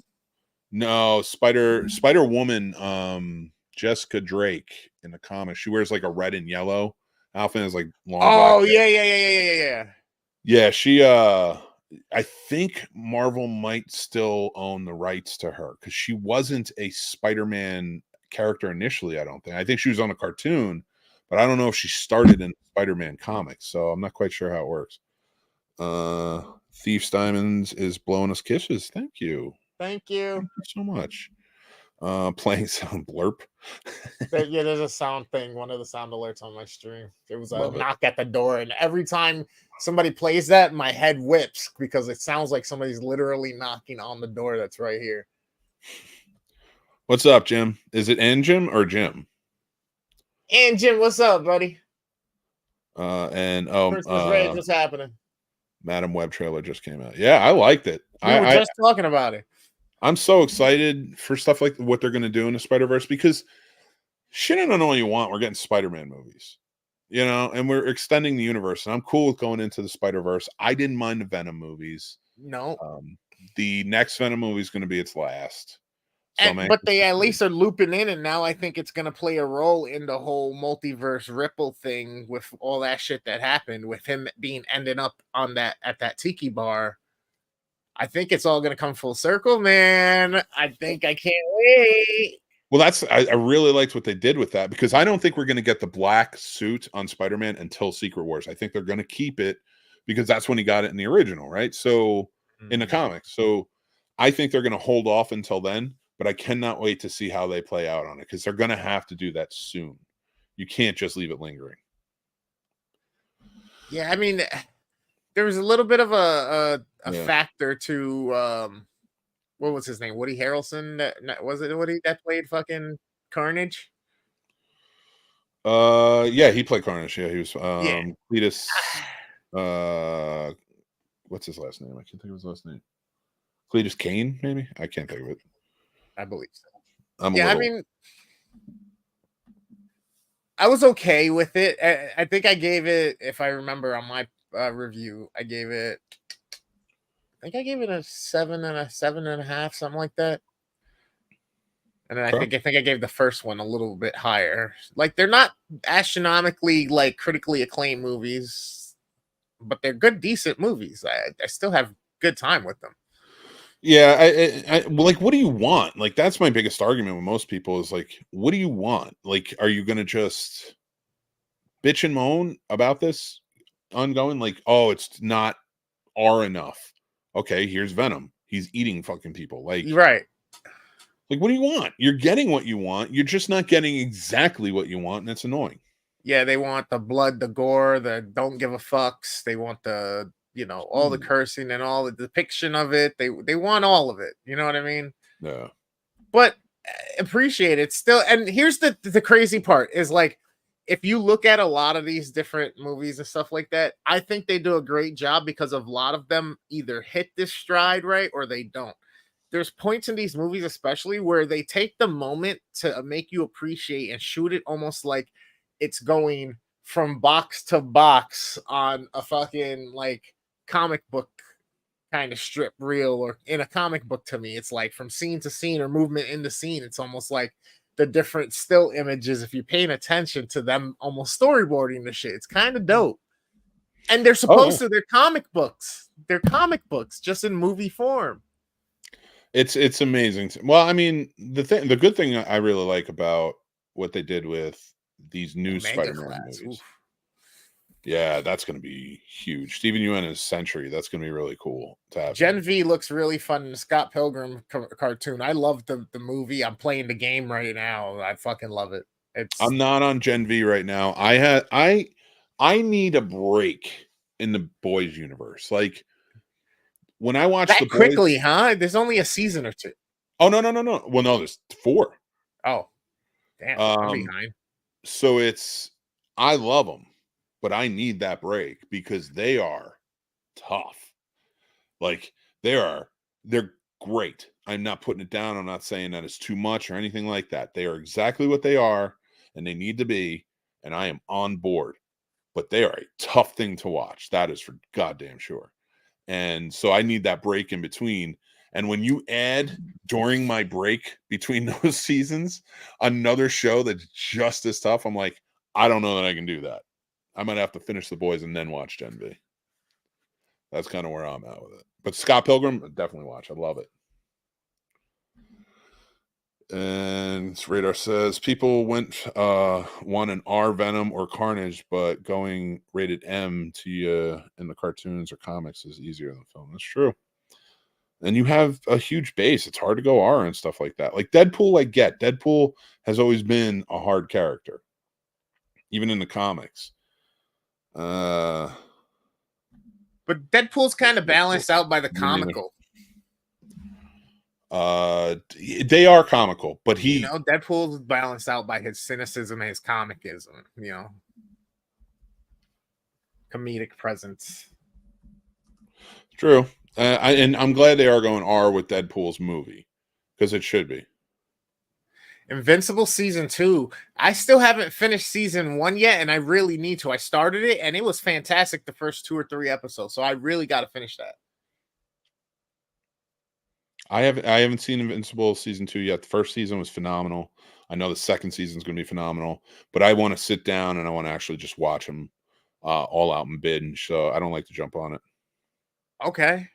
No, Spider-Woman. Jessica Drake in the comics. She wears like a red and yellow outfit. Is like long. Oh yeah. Yeah, she. I think Marvel might still own the rights to her because she wasn't a Spider-Man character initially. I don't think. I think she was on a cartoon, but I don't know if she started in Spider-Man comics. So I'm not quite sure how it works. Thief's Diamonds is blowing us kisses. Thank you. Thank you so much. Playing sound blurp. Yeah, there's a sound thing. One of the sound alerts on my stream. There was a knock at the door, and every time somebody plays that, my head whips because it sounds like somebody's literally knocking on the door that's right here. What's up, Jim? Is it Jim or Jim? And Jim, what's up, buddy? Christmas Rage, what's happening? Madam Web trailer just came out. Yeah, I liked it. We were just talking about it. I'm so excited for stuff like what they're going to do in the Spider-Verse because shit, I don't know what you want. We're getting Spider-Man movies, you know, and we're extending the universe. And I'm cool with going into the Spider-Verse. I didn't mind the Venom movies. No. The next Venom movie is going to be its last. So, but they at least are looping in, and now I think it's going to play a role in the whole multiverse ripple thing with all that shit that happened with him ending up on that at that tiki bar. I think it's all going to come full circle, man. I think I can't wait. Well, I really liked what they did with that because I don't think we're going to get the black suit on Spider-Man until Secret Wars. I think they're going to keep it because that's when he got it in the original, right? So in the comics. So I think they're going to hold off until then, but I cannot wait to see how they play out on it because they're going to have to do that soon. You can't just leave it lingering. Yeah, I mean, there was a little bit of a factor to what was his name? Woody Harrelson. Was it Woody that played fucking Carnage? Yeah, he played Carnage. Yeah, he was Cletus. What's his last name? I can't think of his last name. Cletus Kane, maybe? I can't think of it. I believe so. I mean, I was okay with it. I think I gave it, if I remember on my review, I gave it a 7 and a 7.5, something like that. And then I think I gave the first one a little bit higher. Like, they're not astronomically like critically acclaimed movies, but they're good, decent movies. I still have good time with them. Yeah, I like, what do you want? Like, that's my biggest argument with most people is like, what do you want? Like, are you gonna just bitch and moan about this ongoing? Like, oh, it's not R enough. Okay, here's Venom. He's eating fucking people. Like, right. Like, what do you want? You're getting what you want. You're just not getting exactly what you want, and it's annoying. Yeah, they want the blood, the gore, the don't give a fucks. They want the, all the cursing and all the depiction of it. They want all of it. You know what I mean? Yeah. But appreciate it still. And here's the crazy part is like, if you look at a lot of these different movies and stuff like that, I think they do a great job because a lot of them either hit this stride right or they don't. There's points in these movies, especially where they take the moment to make you appreciate and shoot it almost like it's going from box to box on a fucking like comic book kind of strip reel, or in a comic book. To me, it's like from scene to scene or movement in the scene. It's almost like the different still images, if you're paying attention to them almost storyboarding the shit. It's kind of dope. And they're supposed to, they're comic books. They're comic books just in movie form. It's amazing. Well, I mean, the good thing I really like about what they did with these new Spider-Man movies. Oof. Yeah, that's going to be huge. Steven Yeun's Century, that's going to be really cool to have. Gen V looks really fun in the Scott Pilgrim cartoon. I love the movie. I'm playing the game right now. I fucking love it. I'm not on Gen V right now. I need a break in the boys universe. Like when I watch the quickly, huh? There's only a season or two. Oh no. Well, no, there's 4. Oh, damn. I'm behind. So I love them, but I need that break because they are tough. Like they're great. I'm not putting it down. I'm not saying that it's too much or anything like that. They are exactly what they are and they need to be, and I am on board. But they are a tough thing to watch. That is for goddamn sure. And so I need that break in between. And when you add during my break between those seasons another show that's just as tough, I'm like, I don't know that I can do that. I might have to finish The Boys and then watch Gen V. That's kind of where I'm at with it. But Scott Pilgrim, definitely watch. I love it. And Radar says people want an R Venom or Carnage, but going rated M to you in the cartoons or comics is easier than film. That's true. And you have a huge base. It's hard to go R and stuff like that. Like Deadpool, I get. Deadpool has always been a hard character, even in the comics. But Deadpool's kind of balanced out by the comical. They are comical, but Deadpool's balanced out by his cynicism and his comicism, comedic presence. True. And I'm glad they are going R with Deadpool's movie because it should be. Invincible season 2. I still haven't finished season 1 yet, and I really need to. I started it, and it was fantastic the first 2 or 3 episodes, so I really got to finish that. I haven't seen Invincible season 2 yet. The first season was phenomenal. I know the second season is going to be phenomenal, but I want to sit down and I want to actually just watch them all out and binge. So I don't like to jump on it. Okay.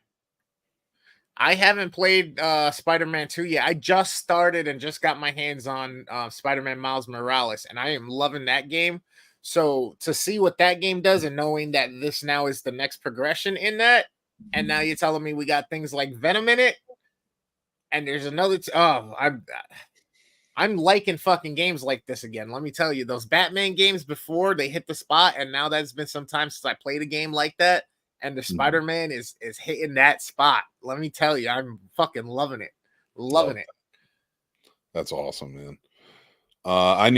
I haven't played Spider-Man 2 yet. I just started and just got my hands on Spider-Man Miles Morales, and I am loving that game. So to see what that game does and knowing that this now is the next progression in that, and now you're telling me we got things like Venom in it, and there's another I'm liking fucking games like this again. Let me tell you, those Batman games before they hit the spot, and now that's been some time since I played a game like that. And the Spider-Man is hitting that spot. Let me tell you, I'm fucking loving it. Loving it. That's awesome, man. I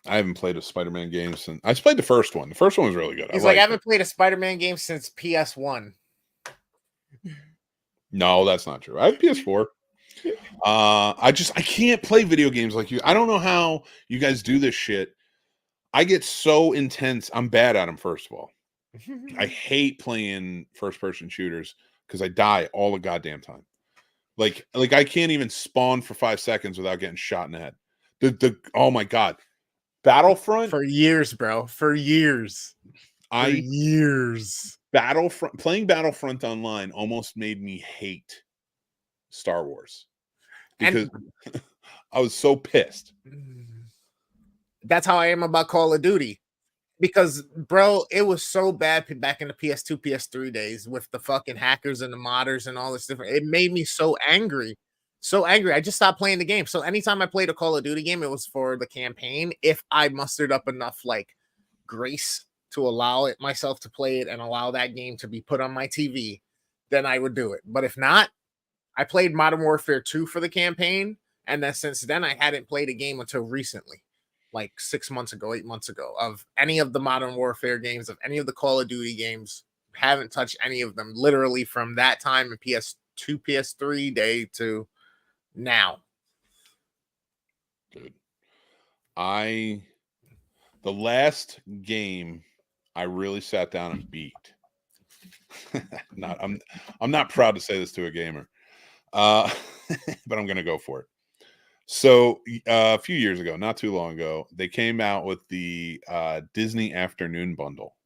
haven't played a Spider-Man game since I played the first one. The first one was really good. I haven't played a Spider-Man game since PS1. No, that's not true. I have PS4. I can't play video games like you. I don't know how you guys do this shit. I get so intense. I'm bad at them, first of all. I hate playing first-person shooters because I die all the goddamn time. Like I can't even spawn for 5 seconds without getting shot in the head. Oh my god, Battlefront for years, bro. For years. Playing Battlefront online almost made me hate Star Wars because I was so pissed. That's how I am about Call of Duty. Because, bro, it was so bad back in the PS2, PS3 days with the fucking hackers and the modders and all this different. It made me so angry so angry. I just stopped playing the game. So anytime I played a Call of Duty game, it was for the campaign. If I mustered up enough like grace to allow it myself to play it and allow that game to be put on my TV, then I would do it. But if not, I played Modern Warfare 2 for the campaign, and then since then I hadn't played a game until recently, like 6 months ago, 8 months ago, of any of the Modern Warfare games, of any of the Call of Duty games. Haven't touched any of them literally from that time in PS2, PS3 day to now. Dude, the last game I really sat down and beat. I'm not proud to say this to a gamer, but I'm gonna go for it. So a few years ago, not too long ago, they came out with the Disney Afternoon Bundle.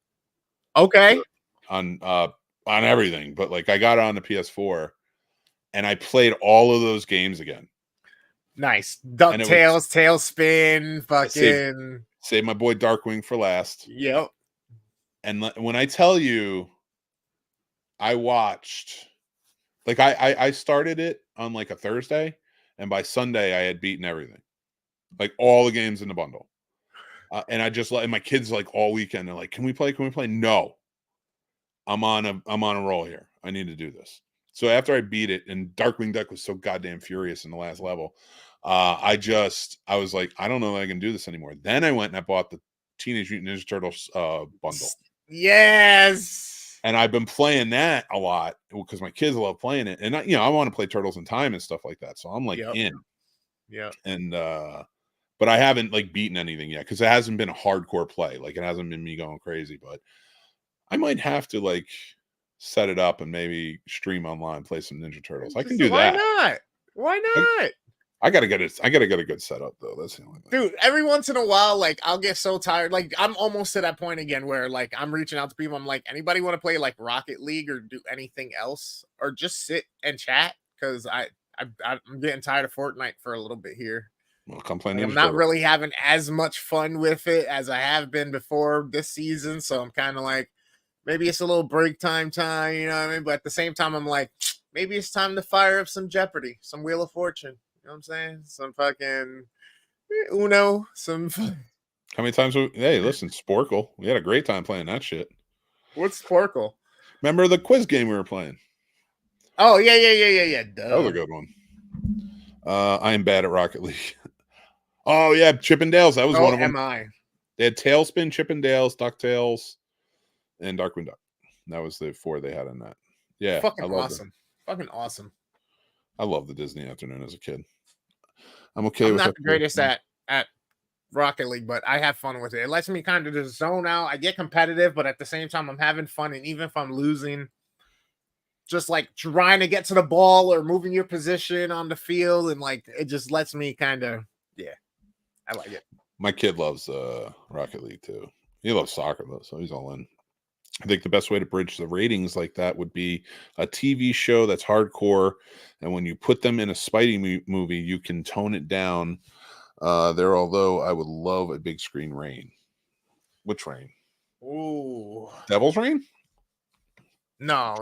Okay. On everything, but like I got it on the PS4 and I played all of those games again. Nice. DuckTales, Tailspin, fucking save my boy Darkwing for last. Yep. And when I tell you, I watched, like I started it on like a Thursday, and by Sunday I had beaten everything, like all the games in the bundle. And I just let my kids like all weekend. They're like, "Can we play? Can we play?" No, I'm on a roll here. I need to do this. So after I beat it, and Darkwing Duck was so goddamn furious in the last level, I was like, I don't know that I can do this anymore. Then I went and I bought the Teenage Mutant Ninja Turtles bundle. Yes. And I've been playing that a lot because my kids love playing it. And I want to play Turtles in Time and stuff like that. So I'm like in. Yeah. And but I haven't like beaten anything yet because it hasn't been a hardcore play. Like it hasn't been me going crazy, but I might have to like set it up and maybe stream online, play some Ninja Turtles. I can do that. Why not? I gotta get a good setup though. That's the only thing. Dude, every once in a while, like I'll get so tired. Like I'm almost to that point again where like I'm reaching out to people. I'm like, anybody want to play like Rocket League or do anything else or just sit and chat? Because I'm getting tired of Fortnite for a little bit here. Well, come play Like, I'm not really having as much fun with it as I have been before this season. So I'm kind of like, maybe it's a little break time, you know what I mean? But at the same time, I'm like, maybe it's time to fire up some Jeopardy, some Wheel of Fortune. You know what I'm saying? Some fucking Uno, some. How many times? Hey, listen, Sporkle. We had a great time playing that shit. What's Sporkle? Remember the quiz game we were playing? Oh, yeah. Duh. That was a good one. I am bad at Rocket League. Oh, yeah, Chippendales. That was one of them. They had Tailspin, Chippendales, DuckTales, and Darkwing Duck. That was the 4 they had in that. Yeah. Fucking awesome. Fucking awesome. I love the Disney Afternoon as a kid. I'm okay I'm with not the greatest at Rocket League, but I have fun with it. It lets me kind of just zone out. I get competitive, but at the same time, I'm having fun. And even if I'm losing, just like trying to get to the ball or moving your position on the field, and like it just lets me kind of, I like it. My kid loves Rocket League too. He loves soccer though, so he's all in. I think the best way to bridge the ratings like that would be a TV show that's hardcore, and when you put them in a Spidey movie, you can tone it down. Although I would love a big screen Rain. Which Rain? Ooh, Devil's Rain? No.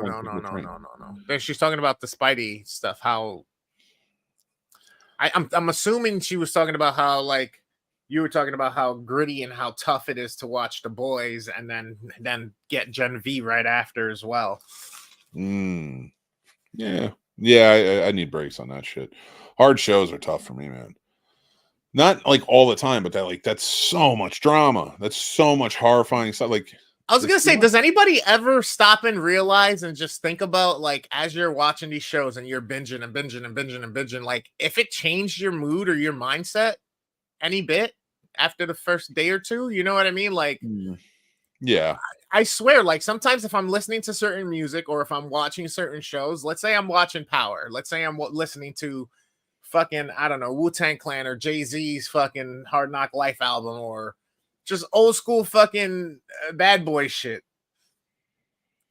She's talking about the Spidey stuff. How I'm assuming she was talking about how like you were talking about how gritty and how tough it is to watch The Boys and then get Gen V right after as well. Yeah. I need breaks on that shit. Hard shows are tough for me, man. Not like all the time, but that's so much drama. That's so much horrifying stuff. Like I was gonna say, does anybody ever stop and realize and just think about like as you're watching these shows and you're binging, like if it changed your mood or your mindset any bit after the first day or two? You know what I mean? Like, yeah, I swear, like sometimes if I'm listening to certain music or if I'm watching certain shows, let's say I'm watching Power, let's say I'm listening to fucking, I don't know, Wu-Tang Clan or Jay-Z's fucking Hard Knock Life album or just old school fucking Bad Boy shit.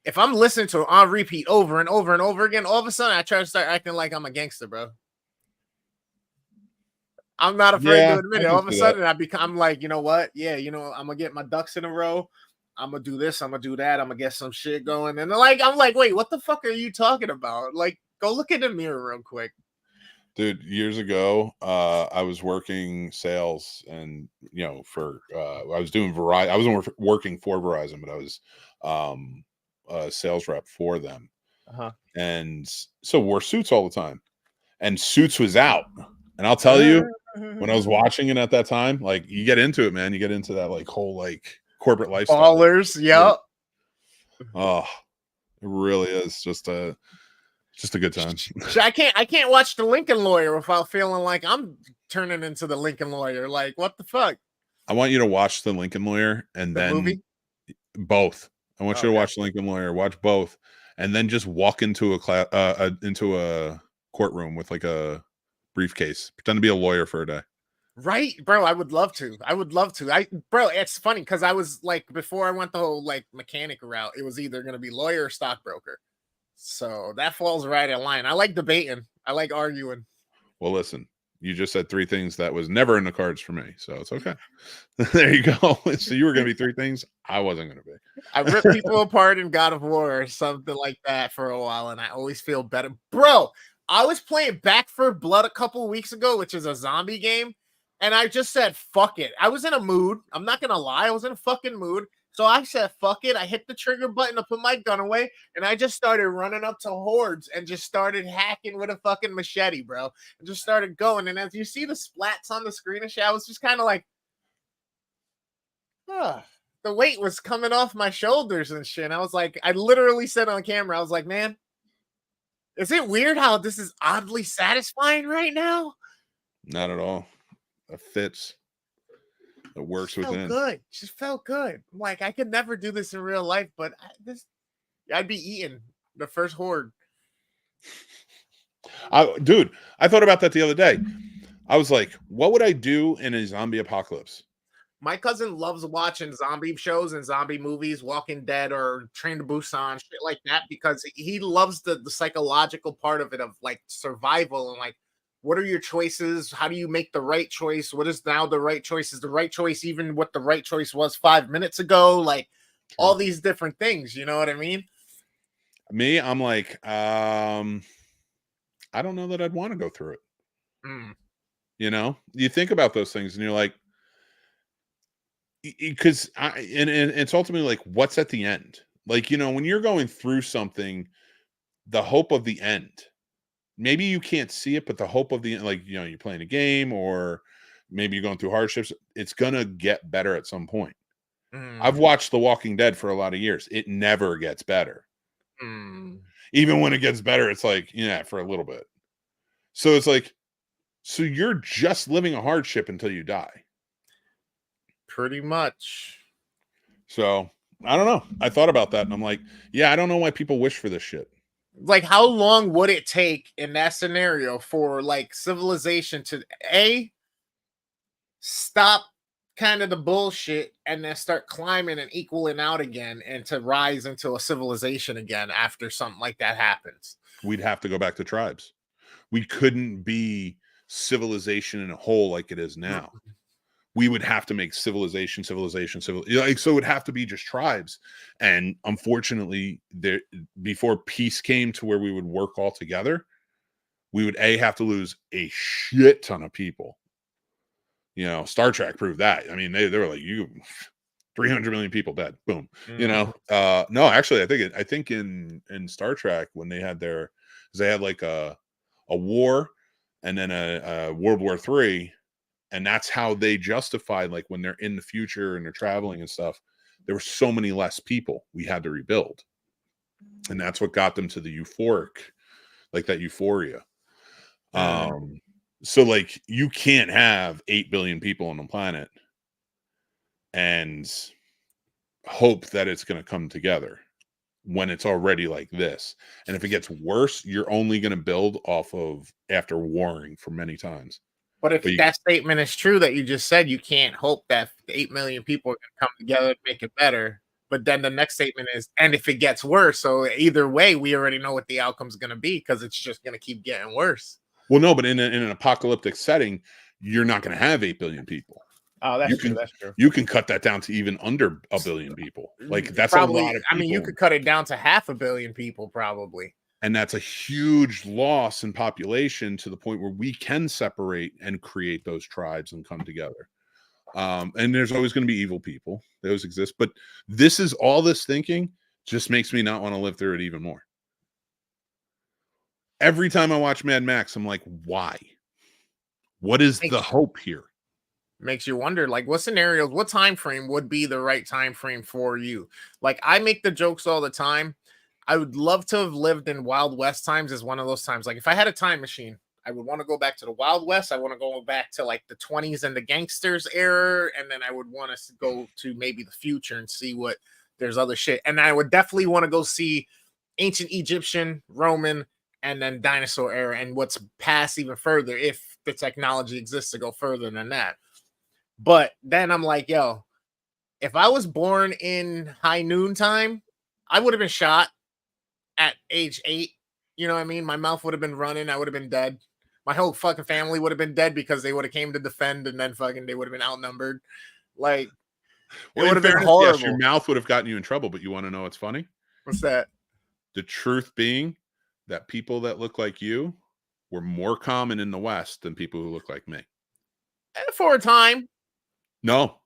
If I'm listening to it on repeat over and over and over again, all of a sudden I try to start acting like I'm a gangster, bro. I'm not afraid to admit it. All of a sudden I'm like, you know what? Yeah, you know, I'm gonna get my ducks in a row. I'm gonna do this. I'm gonna do that. I'm gonna get some shit going. And like, I'm like, wait, what the fuck are you talking about? Like, go look in the mirror real quick. Dude, years ago, I was working sales, and for I was doing Verizon. I wasn't working for Verizon, but I was a sales rep for them, Uh-huh. and so wore suits all the time. And Suits was out, and I'll tell you, when I was watching it at that time, like you get into it, man. You get into that like whole like corporate lifestyle. Ballers, yep. Oh, it really is just a good time. I can't watch The Lincoln Lawyer without feeling like I'm turning into the Lincoln Lawyer. Like, what the fuck? I want you to watch The Lincoln Lawyer and The then movie? Both. I want you to Okay. watch Lincoln Lawyer, watch both, and then just walk into a courtroom with like a briefcase. Pretend to be a lawyer for a day. Right, bro. I would love to. Bro, it's funny because I was like, before I went the whole like mechanic route, it was either gonna be lawyer or stockbroker. So that falls right in line. I like debating. I like arguing. Well, listen, you just said three things that was never in the cards for me, so it's okay. There you go. So you were gonna be three things I wasn't gonna be. I ripped people apart in God of War or something like that for a while, and I always feel better. Bro, I was playing Back for Blood a couple weeks ago, which is a zombie game, and I just said, fuck it. I was in a mood. I'm not gonna lie, I was in a fucking mood. So I said, fuck it. I hit the trigger button to put my gun away, and I just started running up to hordes and just started hacking with a fucking machete, bro. And just started going. And as you see the splats on the screen and shit, I was just kind of like, the weight was coming off my shoulders and shit. And I was like, I literally said on camera, I was like, man, is it weird how this is oddly satisfying right now? Not at all. It fits. It works within. Good. Just felt good. Like I could never do this in real life, but I'd be eating the first horde. Dude, I thought about that the other day. I was like, what would I do in a zombie apocalypse? My cousin loves watching zombie shows and zombie movies, Walking Dead or Train to Busan, shit like that, because he loves the psychological part of it, of like survival and like, what are your choices? How do you make the right choice? What is now the right choice? Is the right choice even what the right choice was 5 minutes ago? Like all these different things, you know what I mean? Me, I'm like, I don't know that I'd want to go through it. You think about those things and you're like, because and it's ultimately like, what's at the end? Like, when you're going through something, the hope of the end, maybe you can't see it, but the hope of the end, like, you're playing a game or maybe you're going through hardships, it's going to get better at some point. I've watched The Walking Dead for a lot of years. It never gets better. Even when it gets better, it's like, for a little bit. So it's like, so you're just living a hardship until you die. Pretty much. So I don't know. I thought about that and I'm like, yeah, I don't know why people wish for this shit. Like, how long would it take in that scenario for like civilization to stop kind of the bullshit and then start climbing and equaling out again and to rise into a civilization again after something like that happens? We'd have to go back to tribes. We couldn't be civilization in a whole like it is now. We would have to make civilization. So it would have to be just tribes. And unfortunately, before peace came to where we would work all together, we would have to lose a shit ton of people. Star Trek proved that. I mean, they were like, 300 million people dead. Boom. No, actually, I think in Star Trek, when they had like a war and then a World War III. And that's how they justified, like, when they're in the future and they're traveling and stuff, there were so many less people we had to rebuild. And that's what got them to the euphoric, like that euphoria. So like, you can't have 8 billion people on the planet and hope that it's going to come together when it's already like this. And if it gets worse, you're only going to build off of after warring for many times. But if that statement is true that you just said, you can't hope that 8 million people are going to come together to make it better. But then the next statement is, and if it gets worse, so either way, we already know what the outcome is going to be because it's just going to keep getting worse. Well, no, but in an apocalyptic setting, you're not going to have 8 billion people. Oh, that's true. That's true. You can cut that down to even under 1 billion people. Like that's probably a lot of people. I mean, you could cut it down to 500 million people, probably. And that's a huge loss in population to the point where we can separate and create those tribes and come together. And there's always going to be evil people. Those exist. But this thinking just makes me not want to live through it even more. Every time I watch Mad Max, I'm like, why? What is the hope here? Makes you wonder, like, what scenarios, what time frame would be the right time frame for you? Like, I make the jokes all the time. I would love to have lived in Wild West times as one of those times. Like, if I had a time machine, I would want to go back to the Wild West. I want to go back to like the 20s and the gangsters era. And then I would want to go to maybe the future and see what there's other shit. And I would definitely want to go see ancient Egyptian, Roman, and then dinosaur era and what's past even further if the technology exists to go further than that. But then I'm like, yo, if I was born in high noon time, I would have been shot at age 8. You know what I mean? My mouth would have been running. I would have been dead. My whole fucking family would have been dead because they would have came to defend, and then fucking they would have been outnumbered. Like, it would have been horrible. Yes, your mouth would have gotten you in trouble, but you want to know what's funny? What's that? The truth being that people that look like you were more common in the West than people who look like me. For a time. No.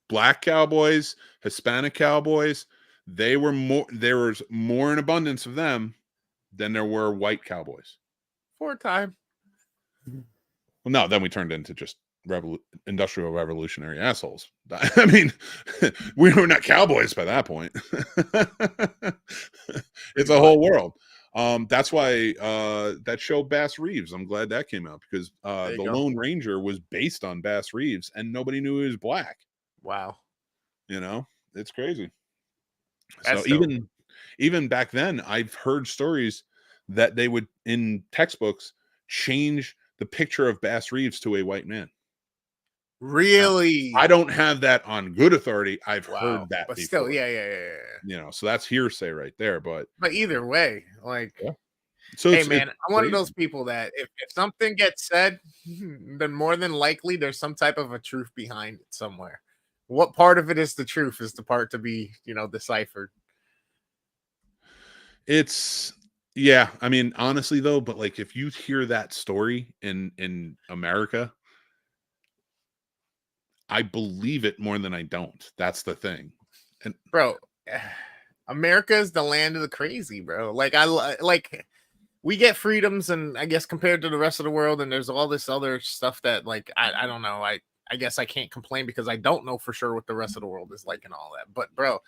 Black cowboys, Hispanic cowboys, there was more in abundance of them than there were white cowboys. For a time. Well, no, then we turned into just industrial revolutionary assholes. I mean, we were not cowboys by that point. It's a whole world. That's why that show Bass Reeves, I'm glad that came out, because the Lone Ranger was based on Bass Reeves and nobody knew he was black. Wow. You know, it's crazy. That's so even back then, I've heard stories that they would, in textbooks, change the picture of Bass Reeves to a white man. Really? I don't have that on good authority. I've heard that but before. Still, yeah. You know, so that's hearsay right there. But either way, like, so hey man, I'm one of those people that if something gets said, then more than likely there's some type of a truth behind it somewhere. What part of it is the truth is the part to be, deciphered. Yeah, I mean, honestly though, but like if you hear that story in America, I believe it more than I don't. That's the thing. And bro, America is the land of the crazy, bro. Like we get freedoms, and I guess compared to the rest of the world, and there's all this other stuff that, like, I don't know. I guess I can't complain because I don't know for sure what the rest of the world is like and all that. But bro,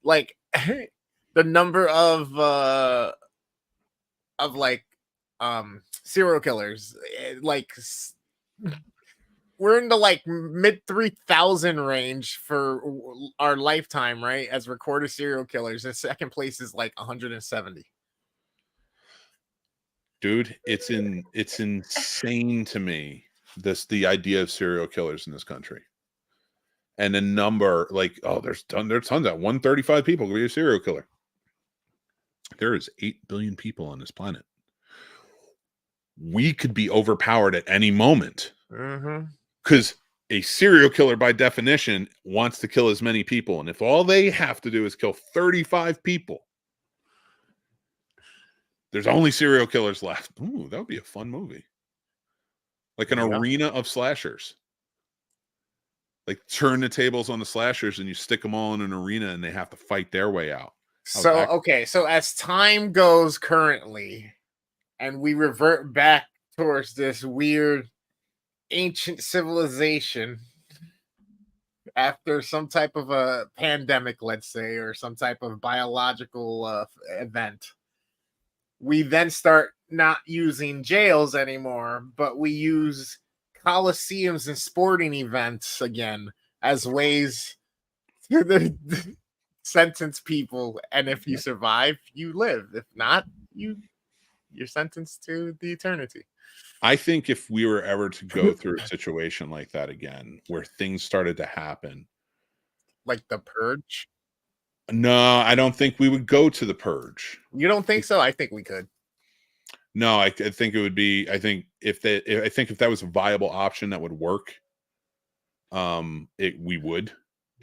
like the number of serial killers, like we're in the like mid 3,000 range for our lifetime, right? As recorded serial killers. The second place is like 170. Dude, it's insane to me, the idea of serial killers in this country. And a number like, there's tons of 135 people could be a serial killer. There is 8 billion people on this planet. We could be overpowered at any moment. Because a serial killer, by definition, wants to kill as many people. And if all they have to do is kill 35 people, there's only serial killers left. Ooh, that would be a fun movie. Like an arena of slashers. Like turn the tables on the slashers and you stick them all in an arena and they have to fight their way out. So as time goes currently, and we revert back towards this weird ancient civilization after some type of a pandemic, let's say, or some type of biological event, we then start not using jails anymore, but we use coliseums and sporting events again as ways to sentence people. And if you survive, you live. If not, you're sentenced to the eternity. I think if we were ever to go through a situation like that again, where things started to happen, like the Purge. No, I don't think we would go to the Purge. You don't think so? I think we could. No, I think it would be. I think if that was a viable option that would work, we would.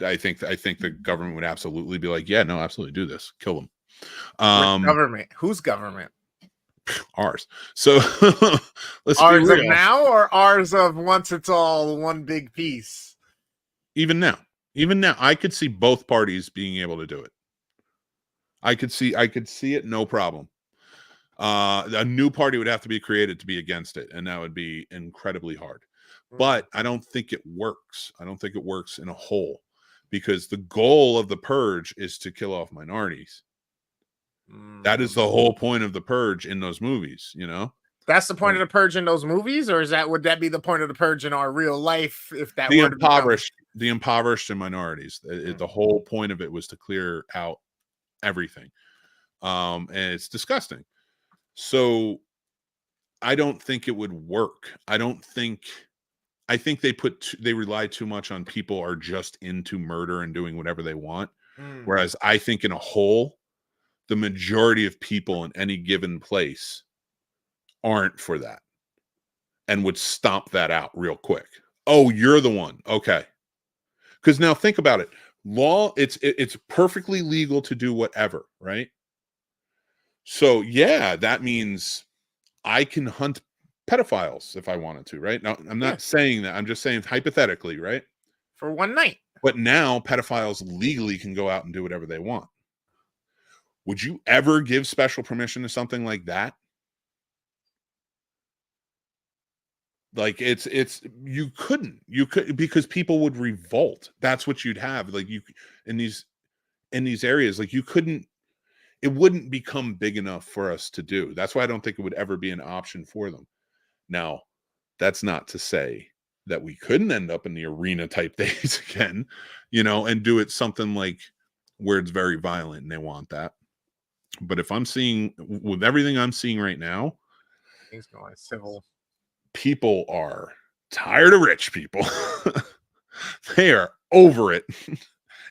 I think the government would absolutely be like, yeah, no, absolutely do this, kill them. Government? Whose government? Ours. So let's Ours be of real. now or ours of once it's all one big piece? Even now, I could see both parties being able to do it. I could see it, no problem. A new party would have to be created to be against it, and that would be incredibly hard. But I don't think it works. I don't think it works in a whole, because the goal of the purge is to kill off minorities. That is the whole point of the purge in those movies, you know? That's the point of the purge in those movies, or would that be the point of the purge in our real life? If that The were the impoverished and minorities. The whole point of it was to clear out everything. And it's disgusting. So I don't think it would work. I think they rely too much on people are just into murder and doing whatever they want. Whereas I think in a whole, the majority of people in any given place aren't for that and would stomp that out real quick. Oh, you're the one. Okay. Because now think about it. Law, it's perfectly legal to do whatever, right? So yeah, that means I can hunt pedophiles if I wanted to, right? Now, I'm not saying that. I'm just saying hypothetically, right? For one night. But now pedophiles legally can go out and do whatever they want. Would you ever give special permission to something like that? Like you couldn't, because people would revolt. That's what you'd have. Like you in these areas, like you couldn't, it wouldn't become big enough for us to do. That's why I don't think it would ever be an option for them. Now, that's not to say that we couldn't end up in the arena type days again, you know, and do it something like where it's very violent and they want that. But if I'm seeing, with everything I'm seeing right now, Things going civil. People are tired of rich people. They are over it.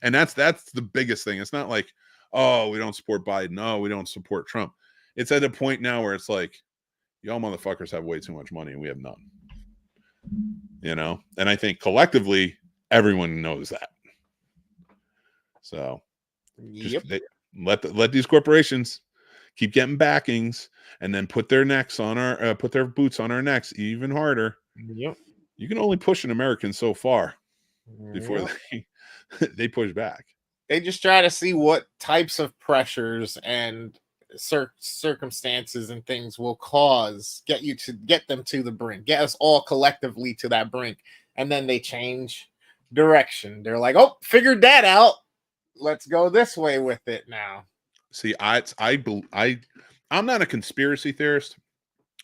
And that's the biggest thing. It's not like, oh, we don't support Biden. No, we don't support Trump. It's at a point now where it's like, y'all motherfuckers have way too much money and we have none. You know? And I think collectively, everyone knows that. So let these corporations keep getting backings and then put their necks on our put their boots on our necks even harder. Yep. You can only push an American so far before they push back. They just try to see what types of pressures and circumstances and things will get them to the brink, get us all collectively to that brink, and then they change direction. They're like, oh, figured that out, let's go this way with it now. See, I'm not a conspiracy theorist.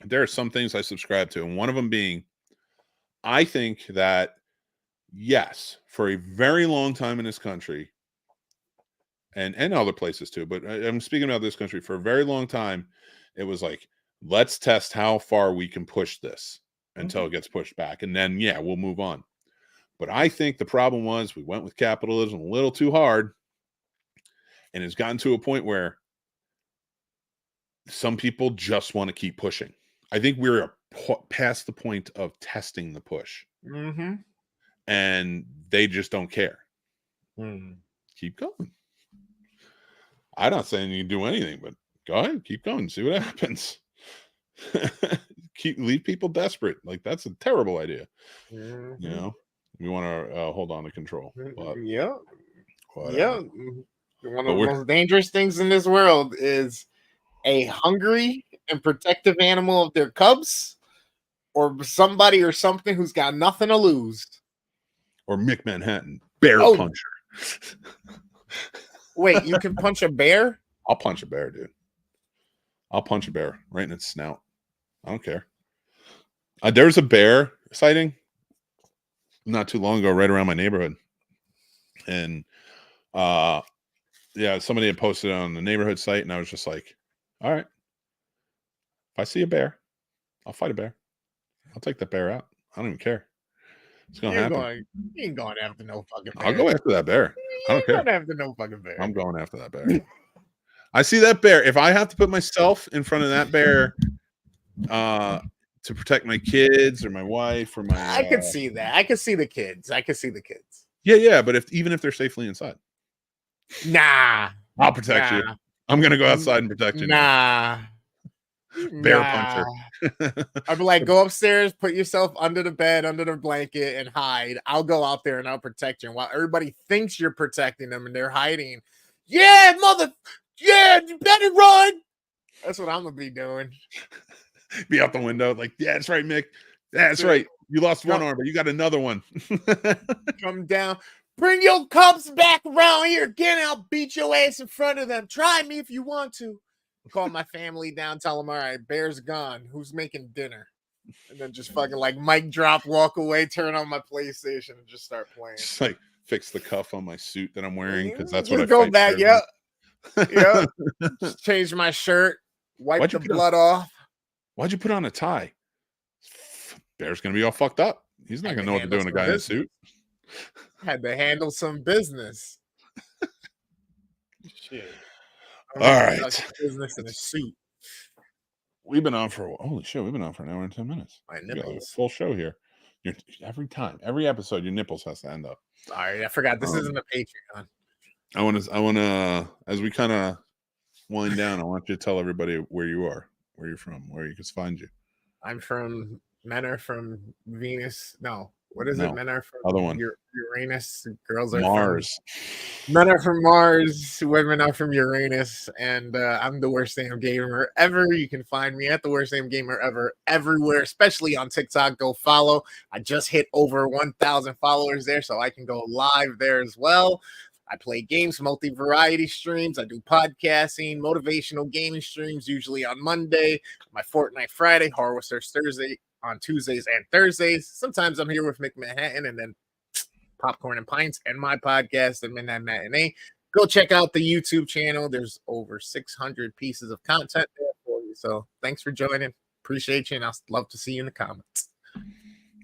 There are some things I subscribe to, and one of them being, I think that yes, for a very long time in this country, and other places too, but I'm speaking about this country, for a very long time, it was like, let's test how far we can push this until it gets pushed back, and then we'll move on. But I think the problem was we went with capitalism a little too hard, and it's gotten to a point where some people just want to keep pushing. I think we're past the point of testing the push. And they just don't care. Keep going. I'm not saying you do anything, but go ahead, keep going, see what happens. Leave people desperate. Like, that's a terrible idea. You know, we want to hold on to control. But, One of the most dangerous things in this world is a hungry and protective animal of their cubs, or somebody or something who's got nothing to lose. Or Mick Manhattan, bear puncher. Wait, you can punch a bear? I'll punch a bear, dude. I'll punch a bear right in its snout. I don't care. There's a bear sighting not too long ago, right around my neighborhood. And somebody had posted it on the neighborhood site, and I was just like, all right, if I see a bear, I'll fight a bear. I'll take that bear out. I don't even care. It's gonna happen. You ain't going after no fucking bear. I'll go after that bear. I don't care. Going after no fucking bear. I'm going after that bear. I see that bear. If I have to put myself in front of that bear to protect my kids or my wife or my, I could see that. I could see the kids. Yeah, but even if they're safely inside, nah, I'll protect you. I'm gonna go outside and protect you. Nah. Bear Nah. puncher. I'd be like, go upstairs, put yourself under the bed, under the blanket, and hide. I'll go out there and I'll protect you. And while everybody thinks you're protecting them and they're hiding, yeah, you better run. That's what I'm gonna be doing. Be out the window, like, yeah, that's right, Mick. That's right. You lost one arm, but you got another one. Come down. Bring your cubs back around here again. I'll beat your ass in front of them. Try me if you want to. Call my family down, tell them, all right, Bear's gone. Who's making dinner? And then just fucking like mic drop, walk away, turn on my PlayStation, and just start playing. Just like fix the cuff on my suit that I'm wearing because that's just what I go fight back. for. Yep. Just change my shirt, wipe the blood off. Why'd you put on a tie? Bear's gonna be all fucked up. He's not gonna know what to do in a guy in a suit. Had to handle some business. Shit. All right. Business in a suit. We've been on for holy shit. We've been on for an hour and 10 minutes. My We got like a nipples. full show here. Every episode, your nipples has to end up. Sorry, I forgot this isn't a Patreon. I want to, as we kind of wind down, I want you to tell everybody where you are, where you're from, where you can find you. Men are from Venus. No, what is it? Men are from other one. Uranus. Girls are Mars. Men are from Mars. Women are from Uranus. And I'm the worst damn gamer ever. You can find me at the worst damn gamer ever everywhere, especially on TikTok. Go follow. I just hit over 1,000 followers there, so I can go live there as well. I play games, multi-variety streams. I do podcasting, motivational gaming streams, usually on Monday. My Fortnite Friday, Horror Research Thursday on Tuesdays and Thursdays. Sometimes I'm here with McMahon and then Popcorn and Pints and my podcast, The Midnight Matinee. Go check out the YouTube channel. There's over 600 pieces of content there for you. So thanks for joining. Appreciate you, and I'll love to see you in the comments.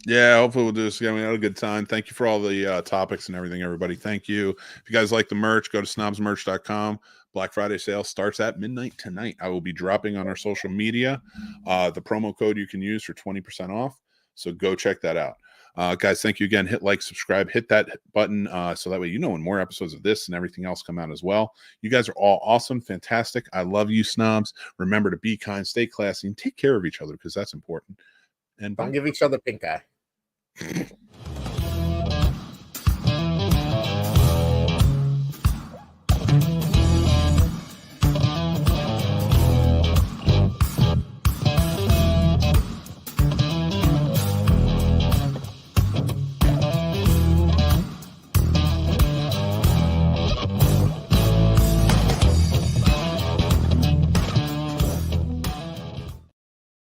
Yeah, hopefully we'll do this again. We had a good time. Thank you for all the topics and everything, everybody. Thank you. If you guys like the merch, go to snobsmerch.com. Black Friday sale starts at midnight tonight. I will be dropping on our social media the promo code you can use for 20% off. So go check that out. Guys, thank you again. Hit like, subscribe, hit that button so that way you know when more episodes of this and everything else come out as well. You guys are all awesome, fantastic. I love you, snobs. Remember to be kind, stay classy, and take care of each other because that's important. And don't give each other pink eye.